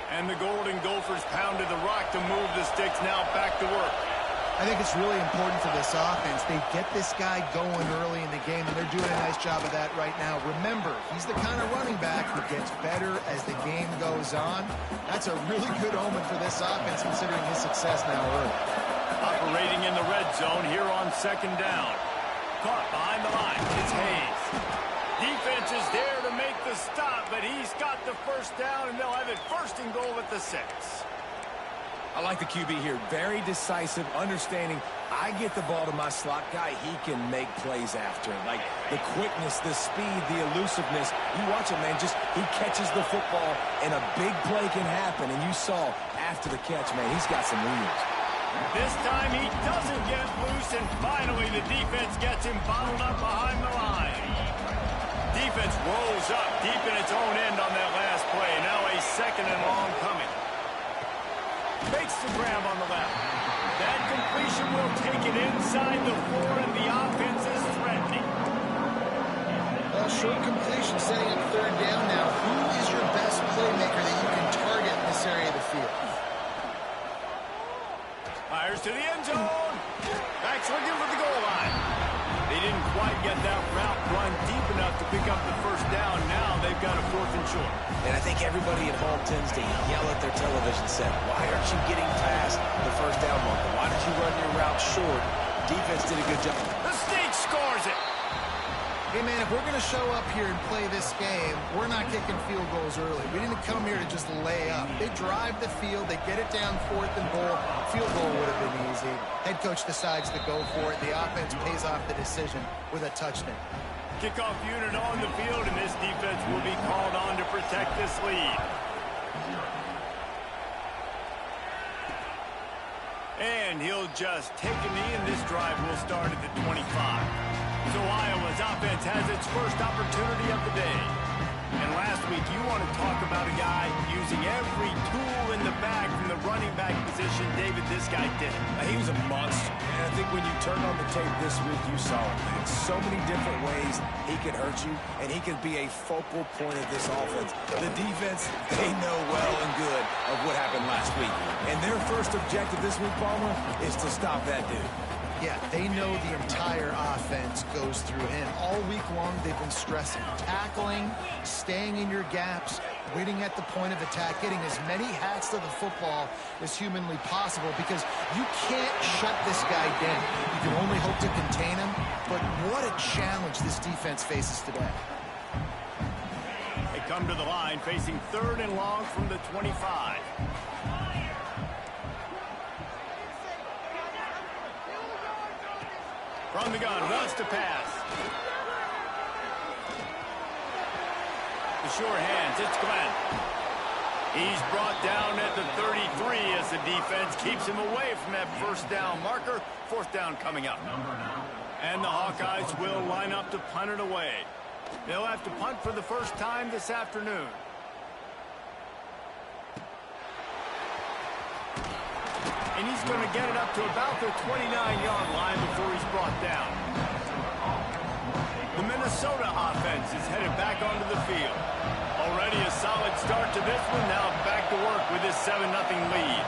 And the Golden Gophers pounded the rock to move the sticks. Now back to work. I think it's really important for this offense. They get this guy going early in the game, and they're doing a nice job of that right now. Remember, he's the kind of running back who gets better as the game goes on. That's a really good omen for this offense, considering his success now early. Operating in the red zone here on 2nd down. Caught behind the line. It's Hayes. Defense is there to make the stop, but he's got the first down, and they'll have it 1st and goal at the 6. I like the QB here. Very decisive, understanding I get the ball to my slot guy, he can make plays after it. Like the quickness, the speed, the elusiveness. You watch it, man, just he catches the football and a big play can happen. And you saw after the catch, man, he's got some wheels. This time he doesn't get loose, and finally the defense gets him bottled up behind the line. Defense rolls up deep in its own end on that last play. Now a 2nd and long coming. Makes the grab on the left. That completion will take it inside the 4, and the offense is threatening. Well, short completion, setting up 3rd down now. Who is your best playmaker that you can target in this area of the field? Fires to the end zone. Backs looking for the goal line. They didn't quite get that route run deep enough to pick up the 1st down. Now they've got a 4th and short. And I think everybody at home tends to yell at their television set, why aren't you getting past the 1st down marker? Why don't you run your route short? Defense did a good job. The Snake scores it. Hey, man, if we're going to show up here and play this game, we're not kicking field goals early. We didn't come here to just lay up. They drive the field. They get it down 4th and goal. Field goal would have been easy. Head coach decides to go for it. The offense pays off the decision with a touchdown. Kickoff unit on the field, and this defense will be called on to protect this lead. And he'll just take a knee, and this drive will start at the 25. So Iowa's offense has its first opportunity of the day. And last week, you want to talk about a guy using every tool in the bag from the running back position. David, this guy did it. He was a monster. And I think when you turned on the tape this week, you saw it, man. So many different ways he could hurt you, and he could be a focal point of this offense. The defense, they know well and good of what happened last week. And their first objective this week, Palmer, is to stop that dude. Yeah, they know the entire offense goes through him. All week long, they've been stressing tackling, staying in your gaps, waiting at the point of attack, getting as many hats to the football as humanly possible, because you can't shut this guy down. You can only hope to contain him, but what a challenge this defense faces today. They come to the line facing 3rd and long from the 25. From the gun, wants to pass. The sure hands, it's Glenn. He's brought down at the 33 as the defense keeps him away from that 1st down marker. 4th down coming up. And the Hawkeyes will line up to punt it away. They'll have to punt for the 1st time this afternoon. And he's going to get it up to about the 29-yard line before he's brought down. The Minnesota offense is headed back onto the field. Already a solid start to this one. Now back to work with this 7-0 lead.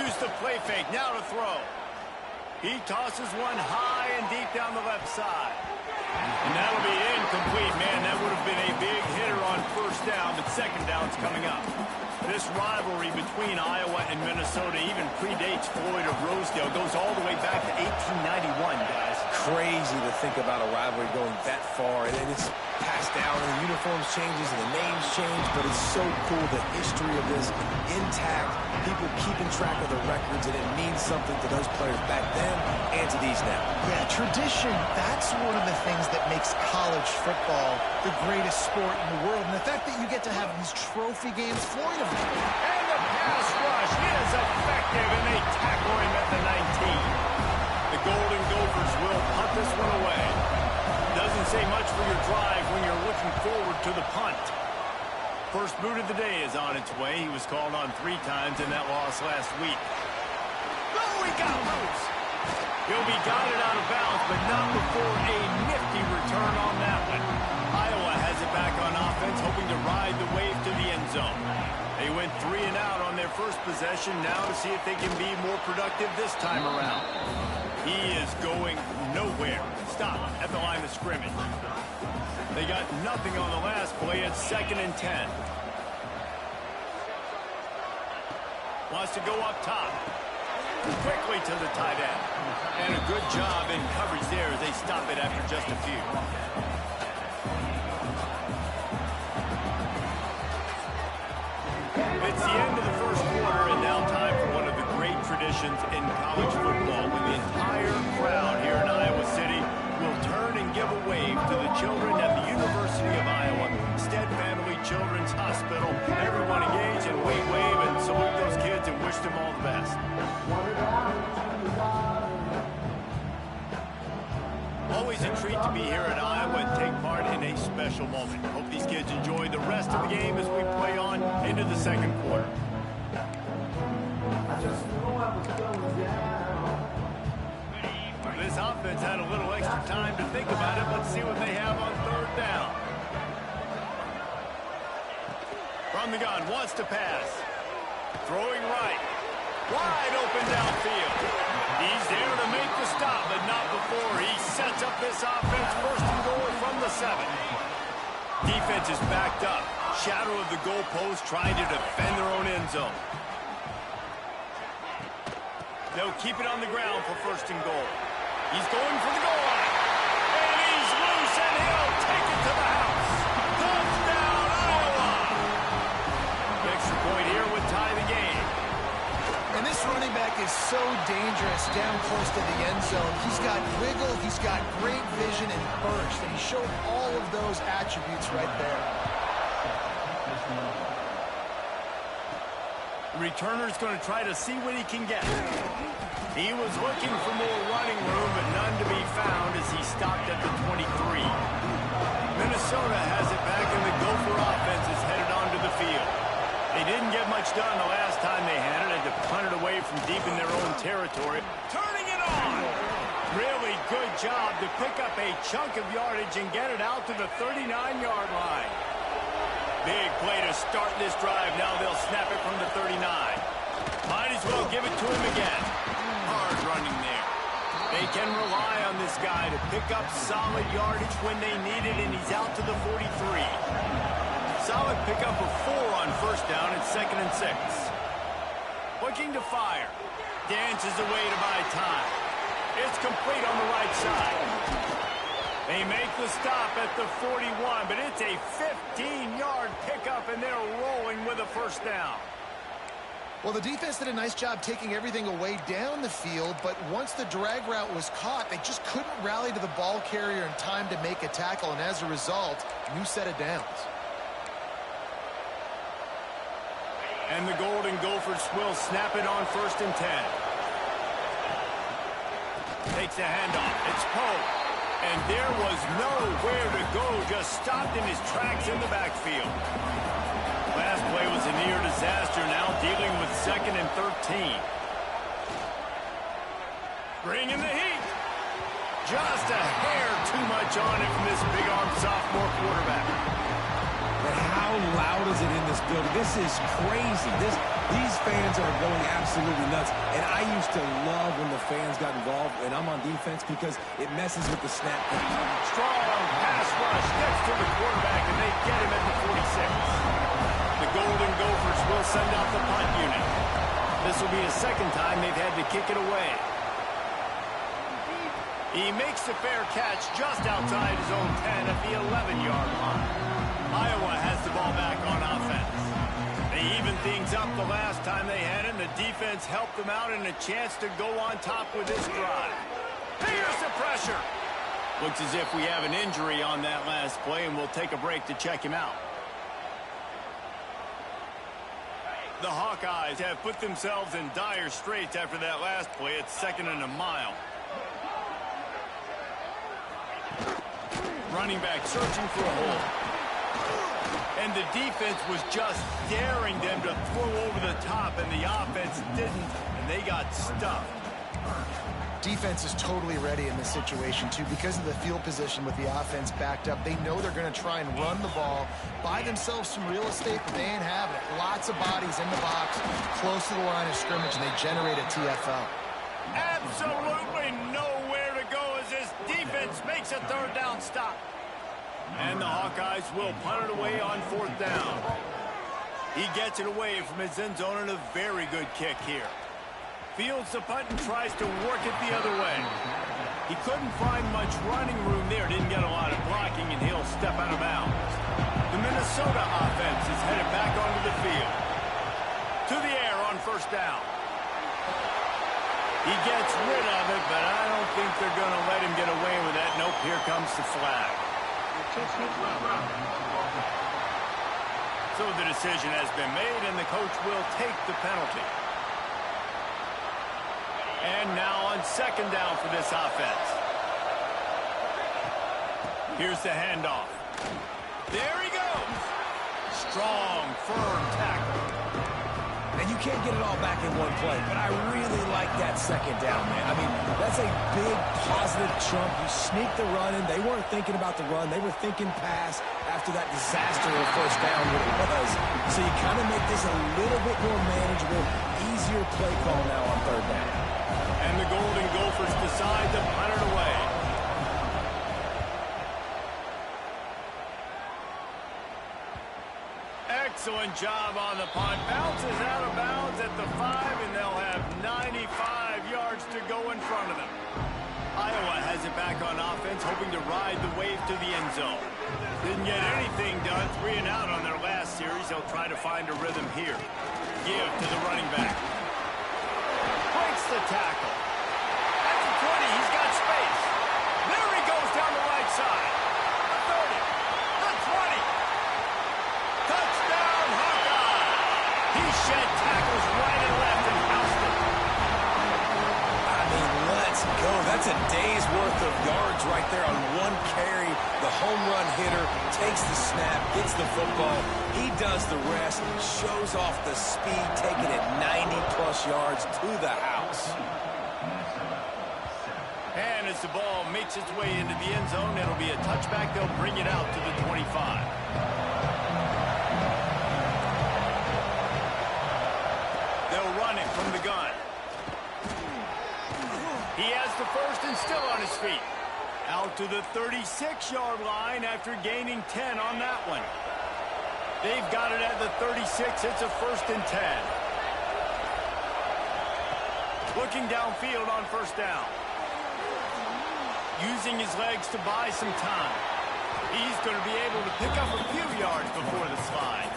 Use the play fake. Now to throw. He tosses one high and deep down the left side. And that'll be incomplete, man. That would have been a big hitter on 1st down, but 2nd down's coming up. This rivalry between Iowa and Minnesota even predates Floyd of Rosedale. Goes all the way back to 1891, guys. Crazy to think about a rivalry going that far. And it's passed down, and the uniforms changes, and the names change, but it's so cool, the history of this intact, people keeping track of the records, and it means something to those players back then and to these now. Yeah, tradition, that's one of the things that makes college football the greatest sport in the world. And the fact that you get to have these trophy games, Floyd of... And the pass rush is effective, and they tackle him at the 19. The Golden Gophers will punt this one away. Doesn't say much for your drive when you're looking forward to the punt. First boot of the day is on its way. He was called on 3 times in that loss last week. Oh, he got loose. He'll be guided out of bounds, but not before a nifty return on that one. Iowa has it back on offense, hoping to ride the wave to the end zone. They went 3 and out on their first possession, now to see if they can be more productive this time around. He is going nowhere. Stop at the line of scrimmage. They got nothing on the last play. It's 2nd and 10. Wants to go up top. Quickly to the tight end. And a good job in coverage there as they stop it after just a few. It's the end of the first quarter, and now traditions in college football when the entire crowd here in Iowa City will turn and give a wave to the children at the University of Iowa, Stead Family Children's Hospital. Everyone engage and we wave and salute those kids and wish them all the best. Always a treat to be here at Iowa and take part in a special moment. Hope these kids enjoy the rest of the game as we play on into the second quarter. This offense had a little extra time to think about it. Let's see what they have on third down. From the gun, wants to pass. Throwing right. Wide open downfield. He's there to make the stop, but not before he sets up this offense. First and goal from the 7. Defense is backed up. Shadow of the goalpost trying to defend their own end zone. They'll keep it on the ground for first and goal. He's going for the goal line. And he's loose, and he'll take it to the house. Touchdown, Iowa! The extra point here would tie the game. And this running back is so dangerous down close to the end zone. He's got wiggle, he's got great vision and burst, and he showed all of those attributes right there. The returner's going to try to see what he can get. He was looking for more running room, but none to be found as he stopped at the 23. Minnesota has it back, and the Gopher offense is headed onto the field. They didn't get much done the last time they had it. Had to punt it away from deep in their own territory. Turning it on! Really good job to pick up a chunk of yardage and get it out to the 39-yard line. Big play to start this drive. Now they'll snap it from the 39. Might as well give it to him again. Hard running there. They can rely on this guy to pick up solid yardage when they need it, and he's out to the 43. Solid pickup of 4 on first down and 2nd and 6. Looking to fire. Dances away to buy time. It's complete on the right side. They make the stop at the 41, but it's a 15-yard pickup, and they're rolling with a first down. Well, the defense did a nice job taking everything away down the field, but once the drag route was caught, they just couldn't rally to the ball carrier in time to make a tackle, and as a result, new set of downs. And the Golden Gophers will snap it on 1st and 10. Takes the handoff. It's Poe. And there was nowhere to go. Just stopped in his tracks in the backfield. Last play was a near disaster. Now dealing with 2nd and 13. Bringing the heat. Just a hair too much on it from this big-arm sophomore quarterback. But how loud is it in this building? This is crazy. These fans are going absolutely nuts. And I used to love when the fans got involved, and I'm on defense because it messes with the snap. Strong pass rush gets to the quarterback, and they get him at the 46. The Golden Gophers will send out the punt unit. This will be the 2nd time they've had to kick it away. He makes the fair catch just outside his own 10 at the 11-yard line. Iowa has the ball back on offense. They evened things up the last time they had it, and the defense helped them out and a chance to go on top with this drive. Here's the pressure. Looks as if we have an injury on that last play, and we'll take a break to check him out. The Hawkeyes have put themselves in dire straits after that last play. It's 2nd and a mile. Running back searching for a hole. And the defense was just daring them to throw over the top, and the offense didn't, and they got stuffed. Defense is totally ready in this situation, too, because of the field position with the offense backed up. They know they're going to try and run the ball, buy themselves some real estate, but they ain't having it. Lots of bodies in the box, close to the line of scrimmage, and they generate a TFL. Absolutely nowhere to go as this defense makes a 3rd down stop. And the Hawkeyes will punt it away on 4th down. He gets it away from his end zone, and a very good kick here. Fields the punt and tries to work it the other way. He couldn't find much running room there. Didn't get a lot of blocking, and he'll step out of bounds. The Minnesota offense is headed back onto the field. To the air on 1st down. He gets rid of it, but I don't think they're going to let him get away with that. Nope, here comes the flag. So the decision has been made, and the coach will take the penalty. And now on second down for this offense. Here's the handoff. There he goes. Strong, firm tackle. And you can't get it all back in one play, but I really like that second down, man. I mean, that's a big positive chunk. You sneak the run in. They weren't thinking about the run. They were thinking pass after that disaster of first down what it was. So you kind of make this a little bit more manageable, easier play call now on third down. And the Golden Gophers decide to punt it away. Excellent job on the punt. Bounces out of bounds at the 5, and they'll have 95 yards to go in front of them. Iowa has it back on offense, hoping to ride the wave to the end zone. Didn't get anything done, 3 and out on their last series. They'll try to find a rhythm here. Give to the running back. Breaks the tackle. At the 20, he's got space. There he goes down the right side. The 30, the 20. Touchdown, Hawkeye! He shed tackles right and left and housed it. I mean, let's go. That's a day's worth of yards right there on one carry. The home run hitter takes the snap, gets the football. He does the rest, shows off the speed, taking it 90-plus yards to the house. And as the ball makes its way into the end zone, it'll be a touchback. They'll bring it out to the 25. From the gun. He has the first and still on his feet. Out to the 36-yard line after gaining 10 on that one. They've got it at the 36. It's a first and 10. Looking downfield on first down. Using his legs to buy some time. He's going to be able to pick up a few yards before the slide.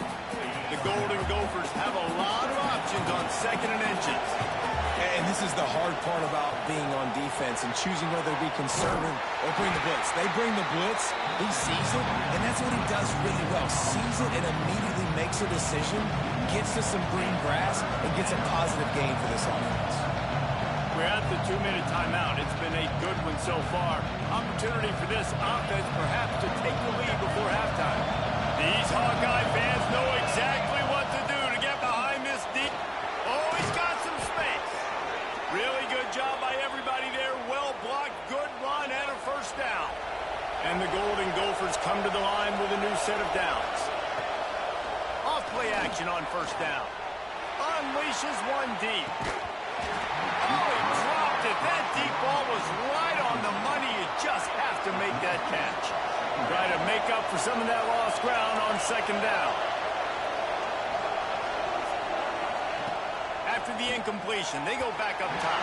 The Golden Gophers have a lot of options on second and inches. And this is the hard part about being on defense and choosing whether to be conservative or bring the blitz. They bring the blitz, he sees it, and that's what he does really well. Sees it and immediately makes a decision, gets to some green grass, and gets a positive gain for this offense. We're at the 2-minute timeout. It's been a good one so far. Opportunity for this offense perhaps to take the lead before halftime. These Hawkeye fans know exactly what to do to get behind this deep. Oh, he's got some space. Really good job by everybody there. Well blocked, good run, and a first down. And the Golden Gophers come to the line with a new set of downs. Off play action on first down. Unleashes one deep. Oh, he dropped it. That deep ball was right on the money. You just have to make that catch. Try to make up for some of that lost ground on second down. After the incompletion, they go back up top.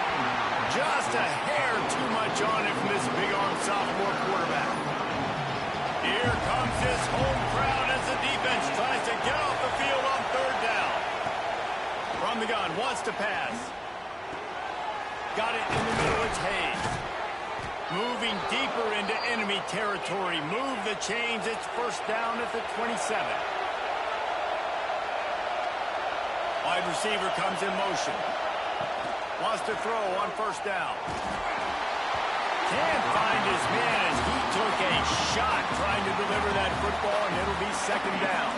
Just a hair too much on it from this big-armed sophomore quarterback. Here comes this home crowd as the defense tries to get off the field on third down. From the gun, wants to pass. Got it in the middle, it's Hayes. Moving deeper into enemy territory. Move the chains. It's first down at the 27. Wide receiver comes in motion. Wants to throw on first down. Can't find his man as he took a shot trying to deliver that football, and it'll be second down.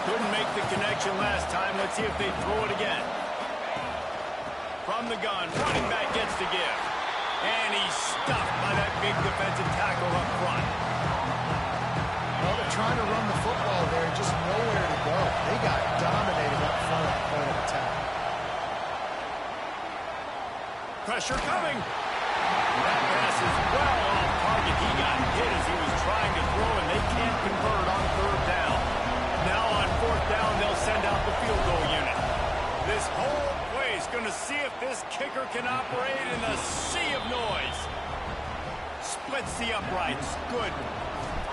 Couldn't make the connection last time. Let's see if they throw it again. From the gun, running back gets to give. And he's stuffed by that big defensive tackle up front. Well, they're trying to run the football there, just nowhere to go. They got dominated up front at the point of attack. Pressure coming. That pass is well off target. He got hit as he was trying to throw, and they can't convert on third down. Now on fourth down, they'll send out the field goal unit. This whole place going to see if this kicker can operate in a sea of noise. Splits the uprights. Good.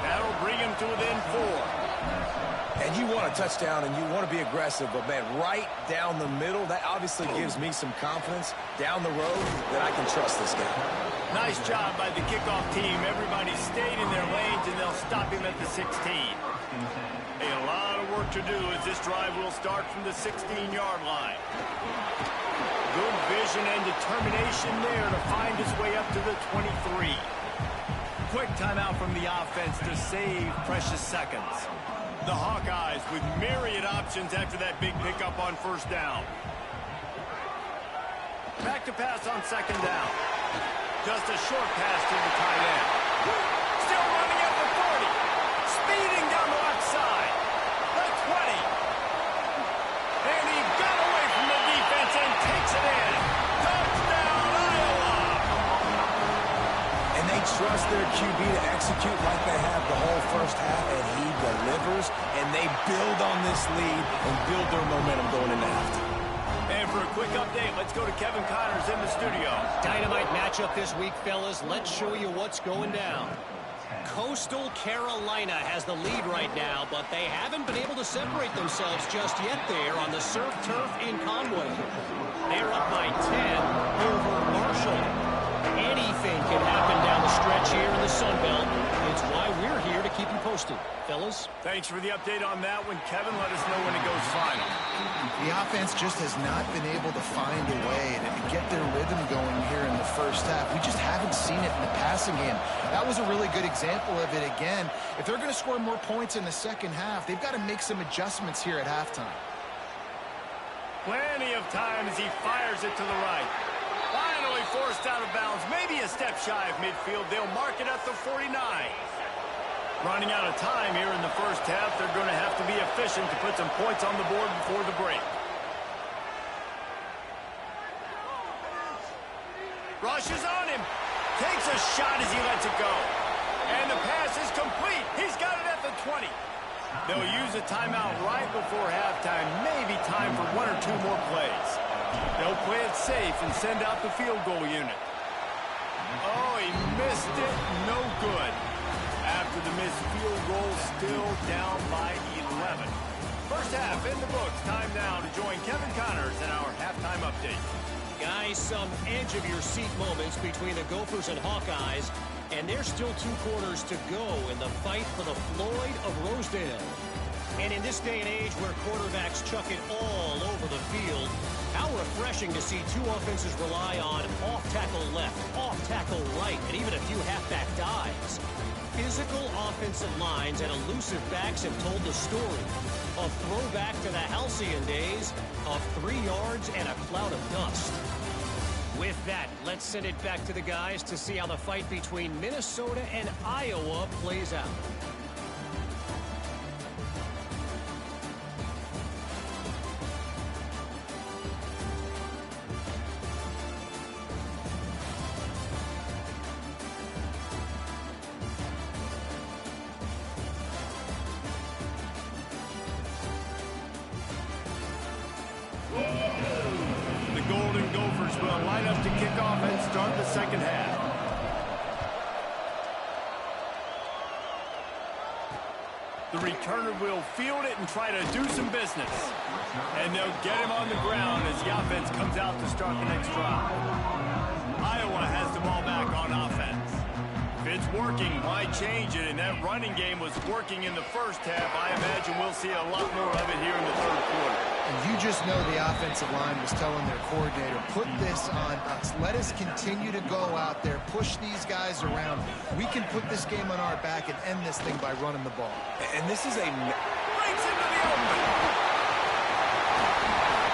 That'll bring him to within 4. And you want want a touchdown and you want to be aggressive, but, man, right down the middle, that obviously gives me some confidence down the road that I can trust this guy. Nice job by the kickoff team. Everybody stayed in their lanes, and they'll stop him at the 16. Hey, a lot of work to do as this drive will start from the 16-yard line. Good vision and determination there to find his way up to the 23. Quick timeout from the offense to save precious seconds. The Hawkeyes with myriad options after that big pickup on first down. Back to pass on second down. Just a short pass to the tight end. Still running at the 40. Speeding down the left side. The 20. And he got away from the defense and takes it in. Touchdown, Iowa! And they trust their QB to execute like they have the whole first half, and he delivers, and they build on this lead and build their momentum going into halftime. And for a quick update, let's go to Kevin Connors in the studio. Dynamite matchup this week, fellas. Let's show you what's going down. Coastal Carolina has the lead right now, but they haven't been able to separate themselves just yet there on the surf turf in Conway. They're up by 10 over Marshall. Anything can happen down the stretch here in the Sun Belt. It's why we're here to keep you posted. Fellas? Thanks for the update on that one, Kevin. Let us know when it goes final. The offense just has not been able to find a way to get their rhythm going here in the first half. We just haven't seen it in the passing game. That was a really good example of it again. If they're going to score more points in the second half, they've got to make some adjustments here at halftime. Plenty of time as he fires it to the right. Finally forced out of bounds. Maybe a step shy of midfield. They'll mark it at the 49. Running out of time here in the first half. They're going to have to be efficient to put some points on the board before the break. Rushes on him. Takes a shot as he lets it go. And the pass is complete. He's got it at the 20. They'll use a timeout right before halftime. Maybe time for one or two more plays. They'll play it safe and send out the field goal unit. Oh, he missed it. No good. After the missed field goal, still down by 11. First half in the books. Time now to join Kevin Connors in our halftime update. Guys, some edge-of-your-seat moments between the Gophers and Hawkeyes, and there's still two quarters to go in the fight for the Floyd of Rosedale. And in this day and age where quarterbacks chuck it all over the field, how refreshing to see two offenses rely on off-tackle left, off-tackle right, and even a few halfback dives. Physical offensive lines and elusive backs have told the story. A throwback to the halcyon days of 3 yards and a cloud of dust. With that, let's send it back to the guys to see how the fight between Minnesota and Iowa plays out. Line up to kick off and start the second half. The returner will field it and try to do some business. And they'll get him on the ground as the offense comes out to start the next drive. Iowa has the ball back on offense. If it's working, why change it? And that running game was working in the first half. I imagine we'll see a lot more of it here in the third quarter. And you just know the offensive line was telling their coordinator, put this on us. Let us continue to go out there, push these guys around. We can put this game on our back and end this thing by running the ball. And this is a... Breaks into the open.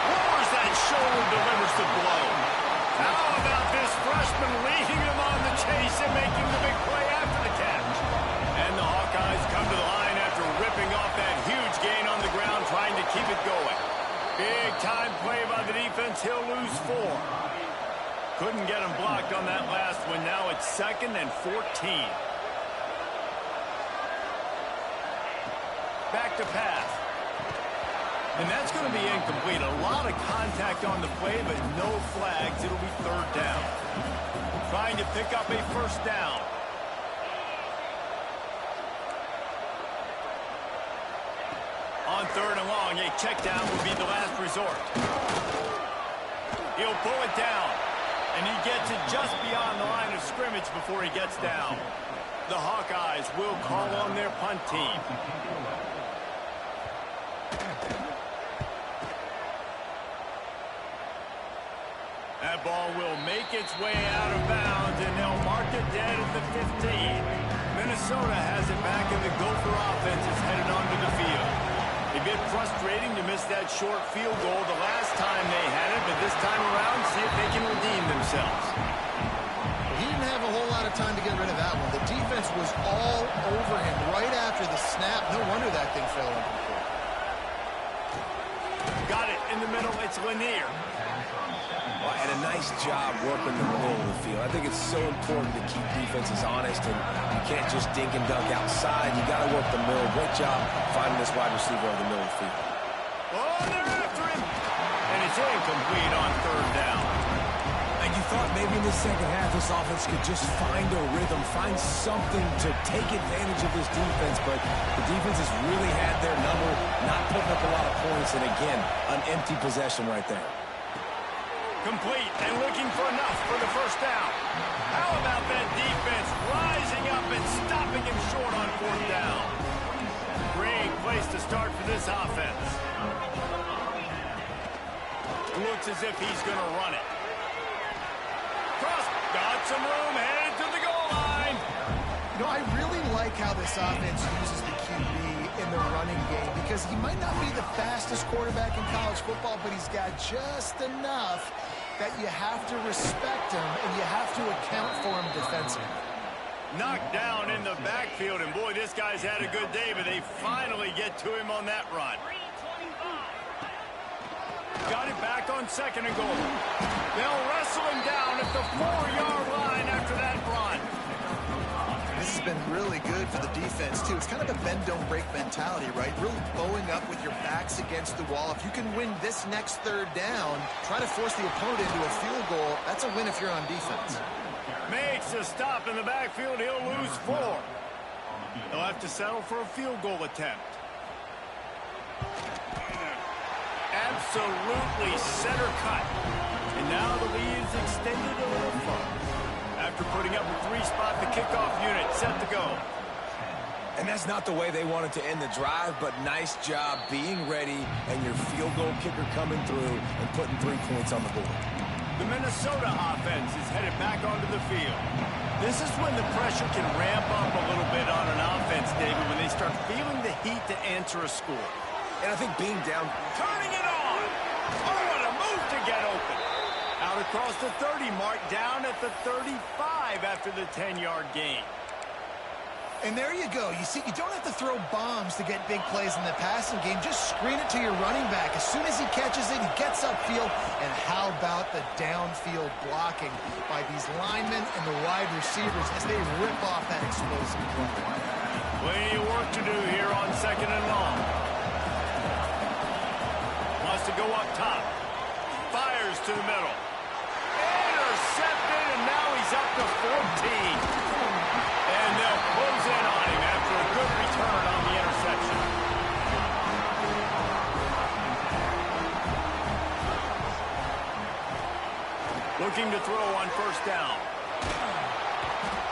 Lowers that shoulder, delivers the blow. How about this freshman leading them on the chase and making the big play after the catch? And the Hawkeyes come to the line after ripping off that huge gain on the ground, trying to keep it going. Big time play by the defense. He'll lose 4. Couldn't get him blocked on that last one. Now it's 2nd and 14. Back to pass. And that's going to be incomplete. A lot of contact on the play, but no flags. It'll be 3rd down. Trying to pick up a first down. On 3rd and long, a check down would be the last resort. He'll pull it down, and he gets it just beyond the line of scrimmage before he gets down. The Hawkeyes will call on their punt team. That ball will make its way out of bounds, and they'll mark it dead at the 15. Minnesota has it back, and the Gopher offense is headed onto the field. A bit frustrating to miss that short field goal the last time they had it, but this time around, see if they can redeem themselves. He didn't have a whole lot of time to get rid of that one. The defense was all over him right after the snap. No wonder that thing fell incomplete. Got it in the middle. It's Lanier. And a nice job working the middle of the field. I think it's so important to keep defenses honest, and you can't just dink and dunk outside. You got to work the middle. Great job finding this wide receiver over the middle of the field. Oh, they're after him. And it's incomplete on 3rd down. And you thought maybe in the second half this offense could just find a rhythm, find something to take advantage of this defense, but the defense has really had their number, not putting up a lot of points, and again, an empty possession right there. Complete and looking for enough for the 1st down. How about that defense rising up and stopping him short on 4th down? Great place to start for this offense. Looks as if he's going to run it. Cross, got some room, headed to the goal line. You know, I really like how this offense uses the QB in the running game, because he might not be the fastest quarterback in college football, but he's got just enough that you have to respect him and you have to account for him defensively. Knocked down in the backfield, and boy, this guy's had a good day, but they finally get to him on that run. Got it back on 2nd and goal. They'll wrestle him down at the 4-yard line after that run. This has been really good for the defense, too. It's kind of a bend-don't-break mentality, right? Really bowing up with your backs against the wall. If you can win this next 3rd down, try to force the opponent into a field goal. That's a win if you're on defense. Makes a stop in the backfield. He'll lose 4. He'll have to settle for a field goal attempt. Absolutely center cut. And now the lead is extended a little further. After putting up a 3-spot, the kickoff unit set to go. And that's not the way they wanted to end the drive, but nice job being ready and your field goal kicker coming through and putting 3 points on the board. The Minnesota offense is headed back onto the field. This is when the pressure can ramp up a little bit on an offense, David, when they start feeling the heat to answer a score. And I think being down... Turning it on! Oh, what a move to get open! Out across the 30 mark, down at the 35 after the 10-yard gain. And there you go. You see, you don't have to throw bombs to get big plays in the passing game. Just screen it to your running back. As soon as he catches it, he gets upfield. And how about the downfield blocking by these linemen and the wide receivers as they rip off that explosive play? Plenty of work to do here on 2nd and long. Wants to go up top. Fires to the middle. Intercepted, and now he's up to 14. And they'll close in on him after a good return on the interception. Looking to throw on 1st down.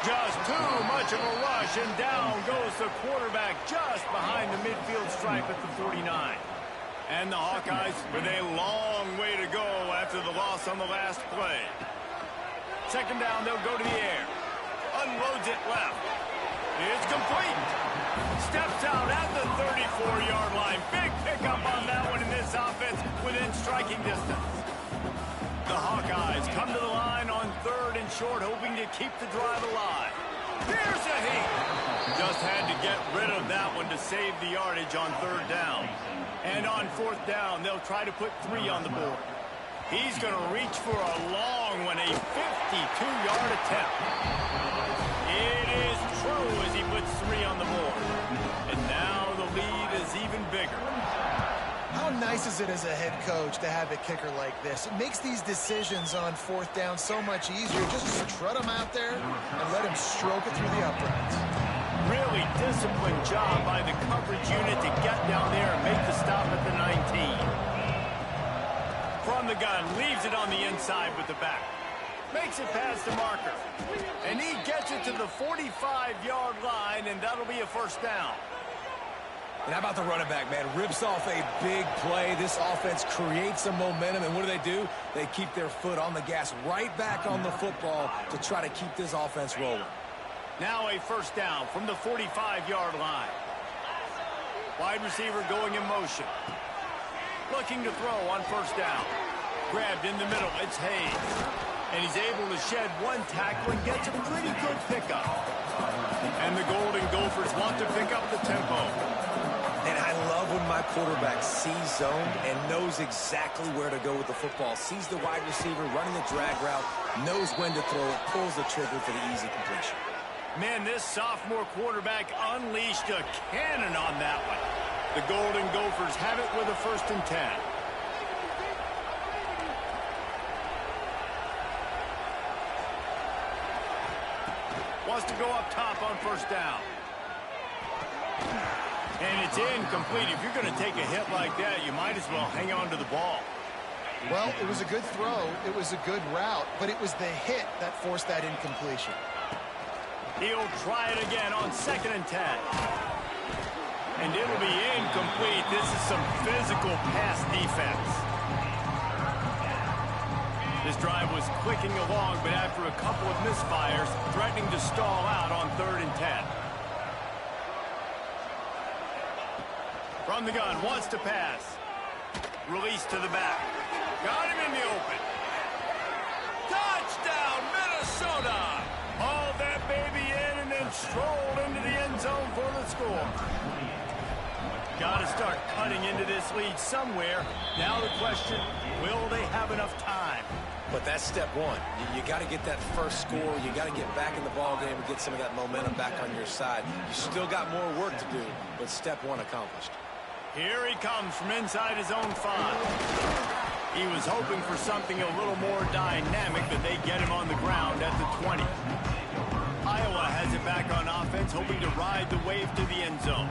Just too much of a rush, and down goes the quarterback just behind the midfield stripe at the 49. And the Hawkeyes with a long way to go after the loss on the last play. 2nd down, they'll go to the air. Unloads it left. It's complete. Steps out at the 34-yard line. Big pickup on that one in this offense within striking distance. The Hawkeyes come to the line on 3rd and short, hoping to keep the drive alive. Here's a heat. Just had to get rid of that one to save the yardage on 3rd down. And on 4th down, they'll try to put 3 on the board. He's going to reach for a long one, a 52-yard attempt. It is true as he puts 3 on the board. And now the lead is even bigger. How nice is it as a head coach to have a kicker like this? It makes these decisions on 4th down so much easier. Just strut him out there and let him stroke it through the uprights. Really disciplined job by the coverage unit to get down there and make the From the gun, leaves it on the inside with the back. Makes it past the marker. And he gets it to the 45-yard line, and that'll be a first down. And how about the running back, man? Rips off a big play. This offense creates some momentum, and what do? They keep their foot on the gas, right back on the football to try to keep this offense rolling. Now a first down from the 45-yard line. Wide receiver going in motion. Looking to throw on first down. Grabbed in the middle. It's Hayes. And he's able to shed one tackle and gets a pretty good pickup. And the Golden Gophers want to pick up the tempo. And I love when my quarterback sees zone and knows exactly where to go with the football. Sees the wide receiver running the drag route, knows when to throw it, pulls the trigger for the easy completion. Man, this sophomore quarterback unleashed a cannon on that one. The Golden Gophers have it with a 1st and 10. Wants to go up top on first down. And it's incomplete. If you're going to take a hit like that, you might as well hang on to the ball. Well, it was a good throw. It was a good route, but it was the hit that forced that incompletion. He'll try it again on 2nd and 10. And it'll be incomplete. This is some physical pass defense. This drive was clicking along, but after a couple of misfires, threatening to stall out on 3rd and 10. From the gun, wants to pass. Release to the back. Got him in the open. Touchdown, Minnesota! Hauled that baby in and then strolled into the end zone for the score. Got to start cutting into this lead somewhere. Now the question, will they have enough time? But that's step one. You got to get that first score. You got to get back in the ball game and get some of that momentum back on your side. You still got more work to do, but step one accomplished. Here he comes from inside his own 5. He was hoping for something a little more dynamic, but they get him on the ground at the 20. Iowa has it back on offense, hoping to ride the wave to the end zone.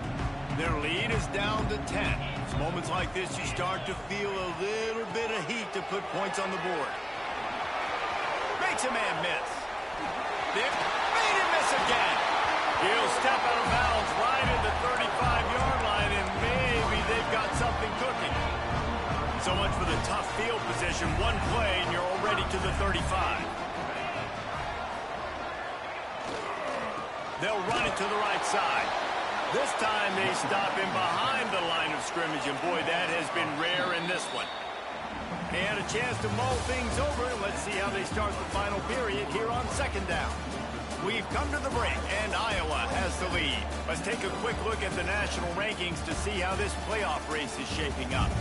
Their lead is down to 10. It's moments like this you start to feel a little bit of heat to put points on the board. Makes a man miss. They made him miss again. He'll step out of bounds right at the 35-yard line, and maybe they've got something cooking. So much for the tough field position. One play, and you're already to the 35. They'll run it to the right side. This time they stop him behind the line of scrimmage, and boy, that has been rare in this one. And a chance to mull things over. Let's see how they start the final period here on 2nd down. We've come to the break, and Iowa has the lead. Let's take a quick look at the national rankings to see how this playoff race is shaping up.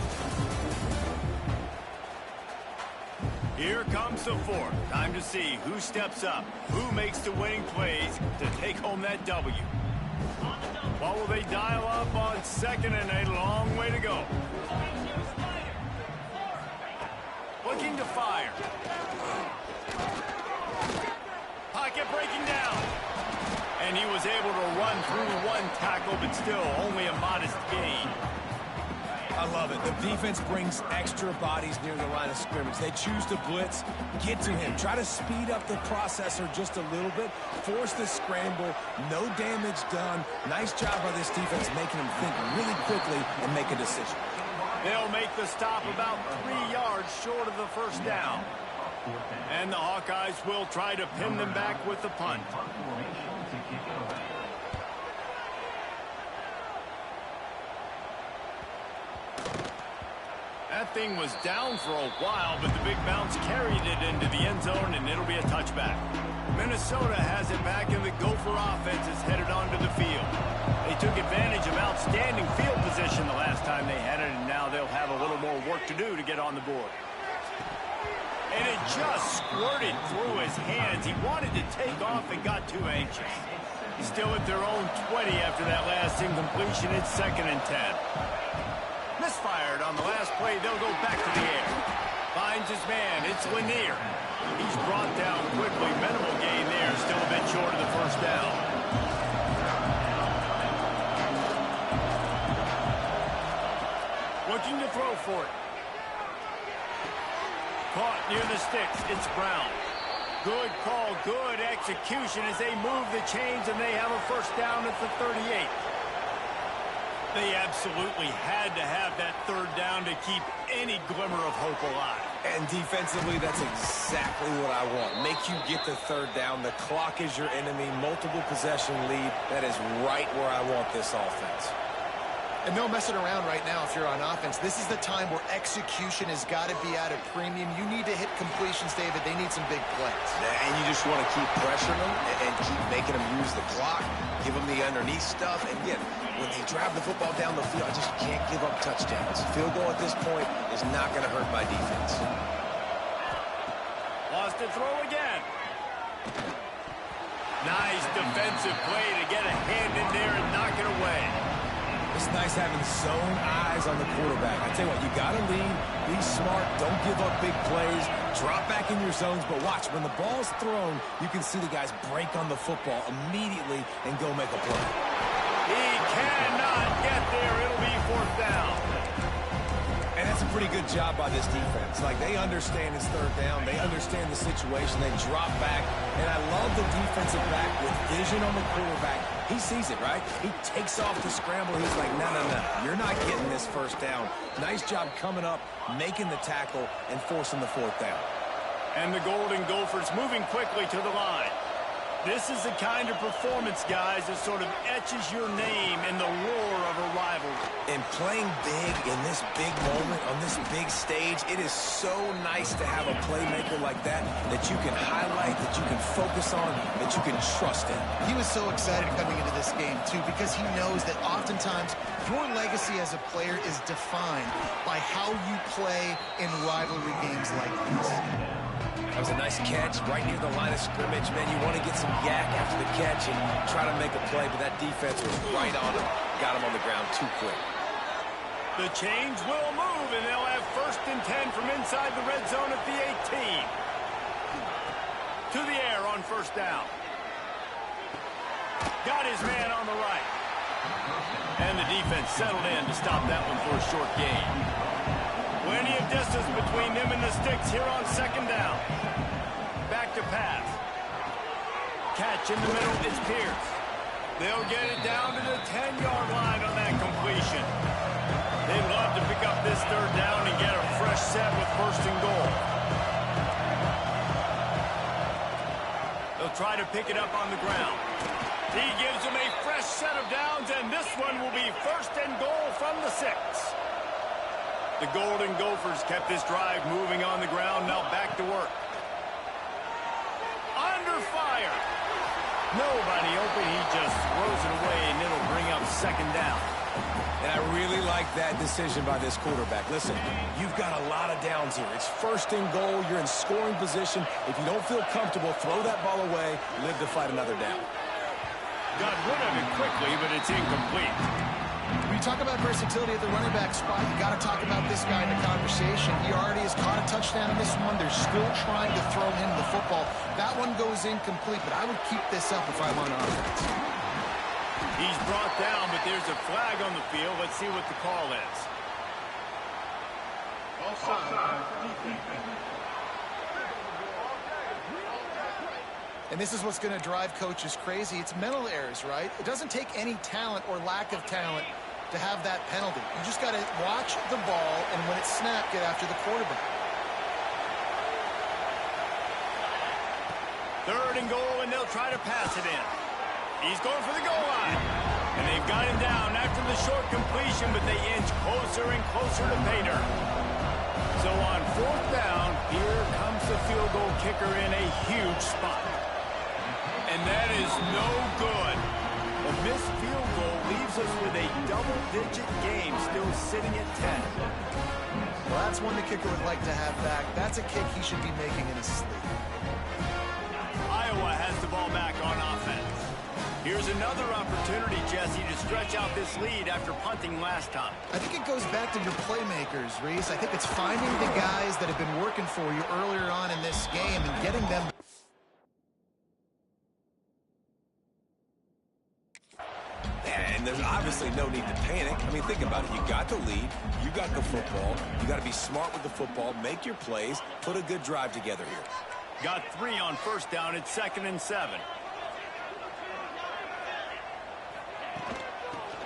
Here comes the 4th. Time to see who steps up, who makes the winning plays to take home that W. What will they dial up on 2nd and a long way to go? Looking to fire. Pocket breaking down. And he was able to run through one tackle, but still only a modest gain. I love it. The defense brings extra bodies near the line of scrimmage. They choose to blitz, get to him, try to speed up the processor just a little bit, force the scramble, no damage done. Nice job by this defense making him think really quickly and make a decision. They'll make the stop about 3 yards short of the first down. And the Hawkeyes will try to pin them back with the punt. That thing was down for a while, but the big bounce carried it into the end zone, and it'll be a touchback. Minnesota has it back, and the Gopher offense is headed onto the field. They took advantage of outstanding field position the last time they had it, and now they'll have a little more work to do to get on the board. And it just squirted through his hands. He wanted to take off and got too anxious. Still at their own 20 after that last incompletion. It's 2nd and 10. Misfired on the last play. They'll go back to the air. Finds his man. It's Lanier. He's brought down quickly. Minimal gain there. Still a bit short of the first down. Looking to throw for it. caught near the sticks. It's Brown. Good call, good execution as they move the chains, and they have a first down at the 38. They absolutely had to have that third down to keep any glimmer of hope alive. And defensively, that's exactly what I want. Make you get the third down. The clock is your enemy. Multiple possession lead. That is right where I want this offense. And no messing around right now if you're on offense. This is the time where execution has got to be at a premium. You need to hit completions, David. They need some big plays. And you just want to keep pressuring them and keep making them use the clock, give them the underneath stuff. And again, when they drive the football down the field, I just can't give up touchdowns. Field goal at this point is not going to hurt my defense. Lost to throw again. Nice defensive play to get a hand in there and knock it away. It's nice having zone eyes on the quarterback. I tell you what, you got to lead, be smart, don't give up big plays, drop back in your zones, but watch, when the ball's thrown, you can see the guys break on the football immediately and go make a play. He cannot get there. It'll be fourth down. And that's a pretty good job by this defense. Like, they understand it's third down. They understand the situation. They drop back. And I love the defensive back with vision on the quarterback. He sees it, right? He takes off the scramble. He's like, no, no, no. You're not getting this first down. Nice job coming up, making the tackle, and forcing the fourth down. And the Golden Gophers moving quickly to the line. This is the kind of performance, guys, that sort of etches your name in the roar of a rivalry. And playing big in this big moment, on this big stage, it is so nice to have a playmaker like that you can highlight, that you can focus on, that you can trust in. He was so excited coming into this game, too, because he knows that oftentimes your legacy as a player is defined by how you play in rivalry games like this. That was a nice catch right near the line of scrimmage. Man, you want to get some yak after the catch and try to make a play, but that defense was right on him. Got him on the ground too quick. The chains will move, and they'll have first and 10 from inside the red zone at the 18. To the air on first down. Got his man on the right. And the defense settled in to stop that one for a short gain. Plenty of distance between them and the sticks here on second down. Back to pass. Catch in the middle is Pierce. They'll get it down to the 10-yard line on that completion. They'd love to pick up this third down and get a fresh set with first and goal. They'll try to pick it up on the ground. He gives them a fresh set of downs, and this one will be first and goal from the 6. The Golden Gophers kept this drive moving on the ground. Now back to work. Under fire. Nobody open. He just throws it away, and it'll bring up second down. And I really like that decision by this quarterback. Listen, you've got a lot of downs here. It's first and goal. You're in scoring position. If you don't feel comfortable, throw that ball away. Live to fight another down. Got rid of it quickly, but it's incomplete. When you talk about versatility at the running back spot, you got to talk about this guy in the conversation. He already has caught a touchdown in this one. They're still trying to throw him the football. That one goes incomplete, but I would keep this up if I'm on offense. He's brought down, but there's a flag on the field. Let's see what the call is. And this is what's going to drive coaches crazy. It's mental errors, right? It doesn't take any talent or lack of talent to have that penalty. You just got to watch the ball, and when it's snapped, get after the quarterback. Third and goal, and they'll try to pass it in. He's going for the goal line. And they've got him down after the short completion, but they inch closer and closer to pay dirt. So on fourth down, here comes the field goal kicker in a huge spot. And that is no good. A missed field goal leaves us with a double-digit game still sitting at 10. Well, that's one the kicker would like to have back. That's a kick he should be making in his sleep. Iowa has the ball back on offense. Here's another opportunity, Jesse, to stretch out this lead after punting last time. I think it goes back to your playmakers, Reese. I think it's finding the guys that have been working for you earlier on in this game and getting them. And and there's obviously no need to panic. I mean, think about it. You got the lead. You got the football. You got to be smart with the football. Make your plays. Put a good drive together here. Got 3 on first down. It's 2nd and 7.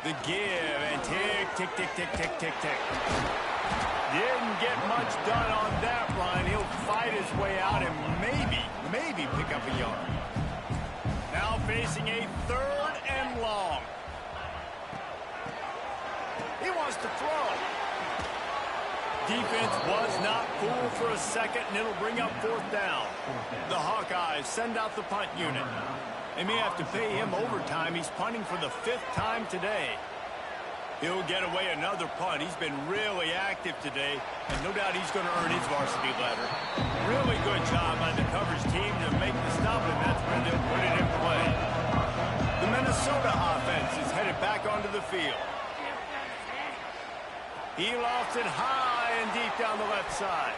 The give and tick, tick, tick, tick, tick, tick, tick. Didn't get much done on that run. He'll fight his way out and maybe pick up a yard. Now facing a 3rd and long. He wants to throw. Defense was not fooled for a second, and it'll bring up 4th down. The Hawkeyes send out the punt unit. They may have to pay him overtime. He's punting for the 5th time today. He'll get away another punt. He's been really active today, and no doubt he's going to earn his varsity letter. Really good job by the coverage team to make the stop, and that's where they'll put it in play. The Minnesota offense is headed back onto the field. He lofts it high and deep down the left side.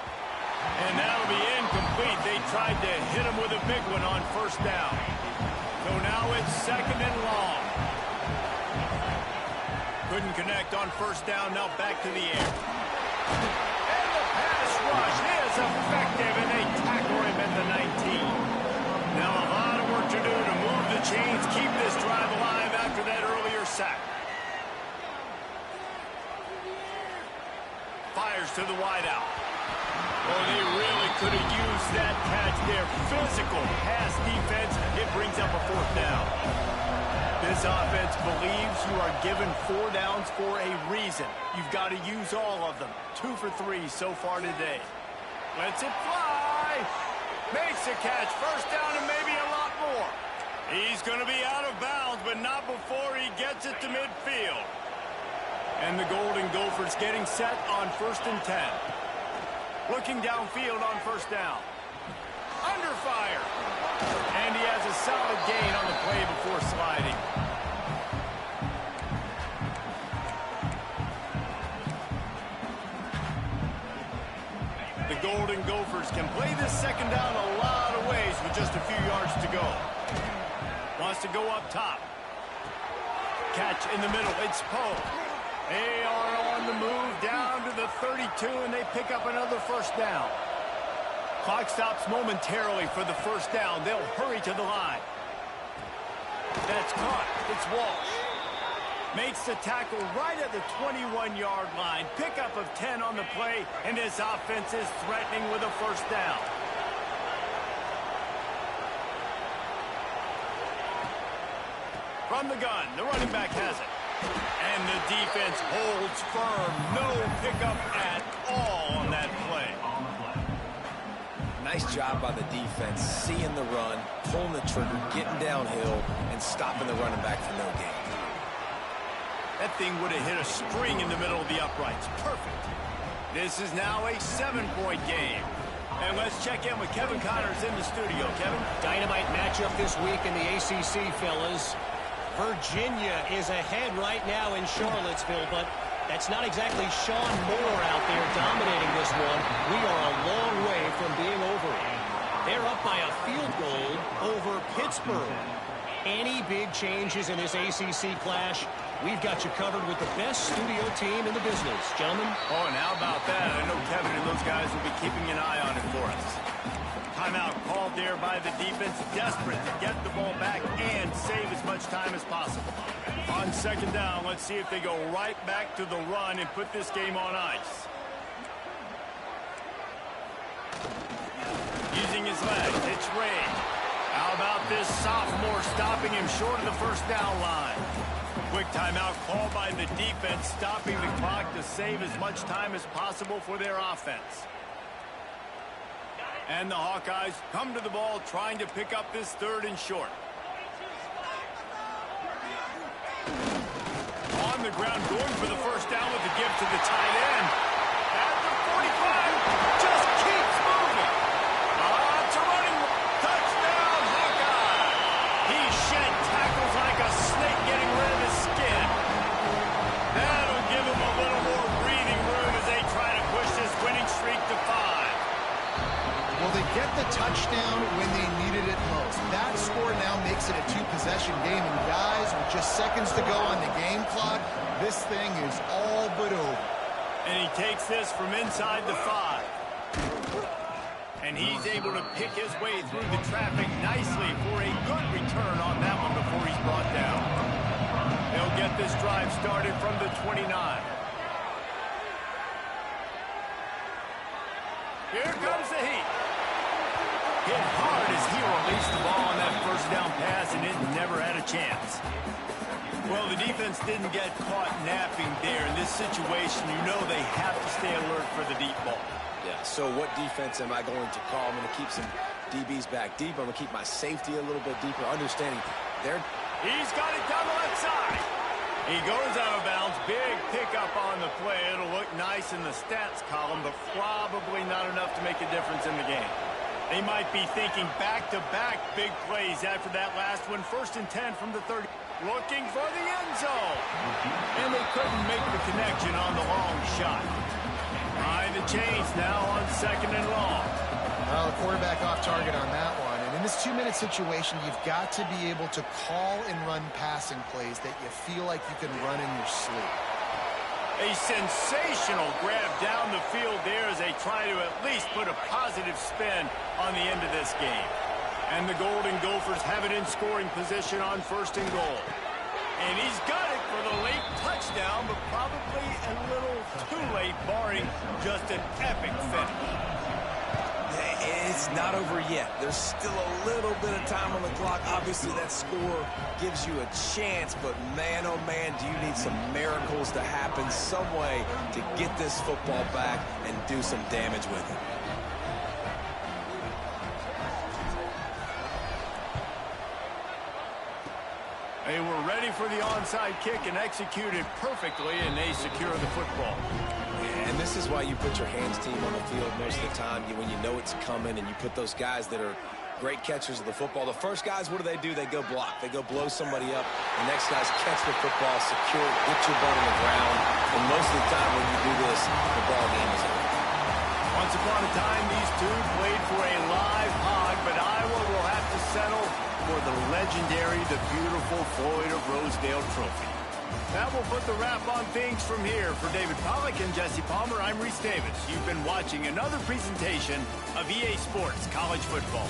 And that'll be incomplete. They tried to hit him with a big one on 1st down. So now it's 2nd and long. Couldn't connect on 1st down. Now back to the air. And the pass rush is effective, and they tackle him at the 19. Now a lot of work to do to move the chains, keep this drive alive after that earlier sack. Fires to the wideout. Oh, they really could have used that catch there. Physical pass defense. It brings up a 4th down. This offense believes you are given 4 downs for a reason. You've got to use all of them. 2 for 3 so far today. Lets it fly. Makes a catch. 1st down and maybe a lot more. He's going to be out of bounds, but not before he gets it to midfield. And the Golden Gophers getting set on 1st and 10. Looking downfield on 1st down. Under fire. And he has a solid gain on the play before sliding. The Golden Gophers can play this 2nd down a lot of ways with just a few yards to go. Wants to go up top. Catch in the middle. It's Poe. They are on the move down to the 32, and they pick up another 1st down. Clock stops momentarily for the 1st down. They'll hurry to the line. That's caught. It's Walsh. Makes the tackle right at the 21-yard line. Pickup of 10 on the play, and his offense is threatening with a 1st down. From the gun, the running back has it. And the defense holds firm. No pickup at all on that play. Nice job by the defense, seeing the run, pulling the trigger, getting downhill, and stopping the running back for no gain. That thing would have hit a string in the middle of the uprights. Perfect. This is now a 7-point game. And let's check in with Kevin Connors in the studio. Kevin? Dynamite matchup this week in the ACC, fellas. Virginia is ahead right now in Charlottesville, but that's not exactly Sean Moore out there dominating this one. We are a long way from being over it. They're up by a field goal over Pittsburgh. Any big changes in this ACC clash, we've got you covered with the best studio team in the business. Gentlemen? Oh, and how about that? I know Kevin and those guys will be keeping an eye on it for us. Timeout called there by the defense, desperate to get the ball back and save as much time as possible. On 2nd down, let's see if they go right back to the run and put this game on ice. Using his legs, it's Ray. How about this sophomore stopping him short of the 1st down line? Quick timeout called by the defense, stopping the clock to save as much time as possible for their offense. And the Hawkeyes come to the ball trying to pick up this 3rd and short. On the ground, going for the 1st down with the give to the tight end. At the 45, just keeps moving. It's a running touchdown, Hawkeye. He shed tackles like a snake getting rid of his skin. That'll give him a little more breathing room as they try to push this winning streak to 5. Well, they get the touchdown when they needed it most. That score now makes it a two-possession game, and guys, with just seconds to go on the game clock, this thing is all but over. And he takes this from inside the 5. And he's able to pick his way through the traffic nicely for a good return on that one before he's brought down. They'll get this drive started from the 29. Here comes the heat. Hit hard as he released the ball on that first down pass, and it never had a chance. Well, the defense didn't get caught napping there. In this situation, you know they have to stay alert for the deep ball. Yeah, so what defense am I going to call? I'm going to keep some DBs back deep. I'm going to keep my safety a little bit deeper, understanding He's got it down the left side. He goes out of bounds. Big pickup on the play. It'll look nice in the stats column, but probably not enough to make a difference in the game. They might be thinking back-to-back big plays after that last one. 1st and 10 from the 30. Looking for the end zone. And they couldn't make the connection on the long shot. Behind the chains now on 2nd and long. Well, the quarterback off target on that one. And in this 2-minute situation, you've got to be able to call and run passing plays that you feel like you can run in your sleep. A sensational grab down the field there as they try to at least put a positive spin on the end of this game. And the Golden Gophers have it in scoring position on 1st and goal. And he's got it for the late touchdown, but probably a little too late, barring just an epic finish. It's not over yet. There's still a little bit of time on the clock. Obviously, that score gives you a chance, but man, oh man, do you need some miracles to happen some way to get this football back and do some damage with it. They were ready for the onside kick and executed perfectly, and they secure the football. And this is why you put your hands team on the field most of the time, when you know it's coming, and you put those guys that are great catchers of the football. The first guys, what do? They go block. They go blow somebody up. The next guys catch the football, secure it, get your butt on the ground. And most of the time when you do this, the ball game is over. Once upon a time, these two played for a live hog, but Iowa will have to settle for the legendary, the beautiful Floyd of Rosedale trophy. That will put the wrap on things from here. For David Pollack and Jesse Palmer, I'm Reese Davis. You've been watching another presentation of EA Sports College Football.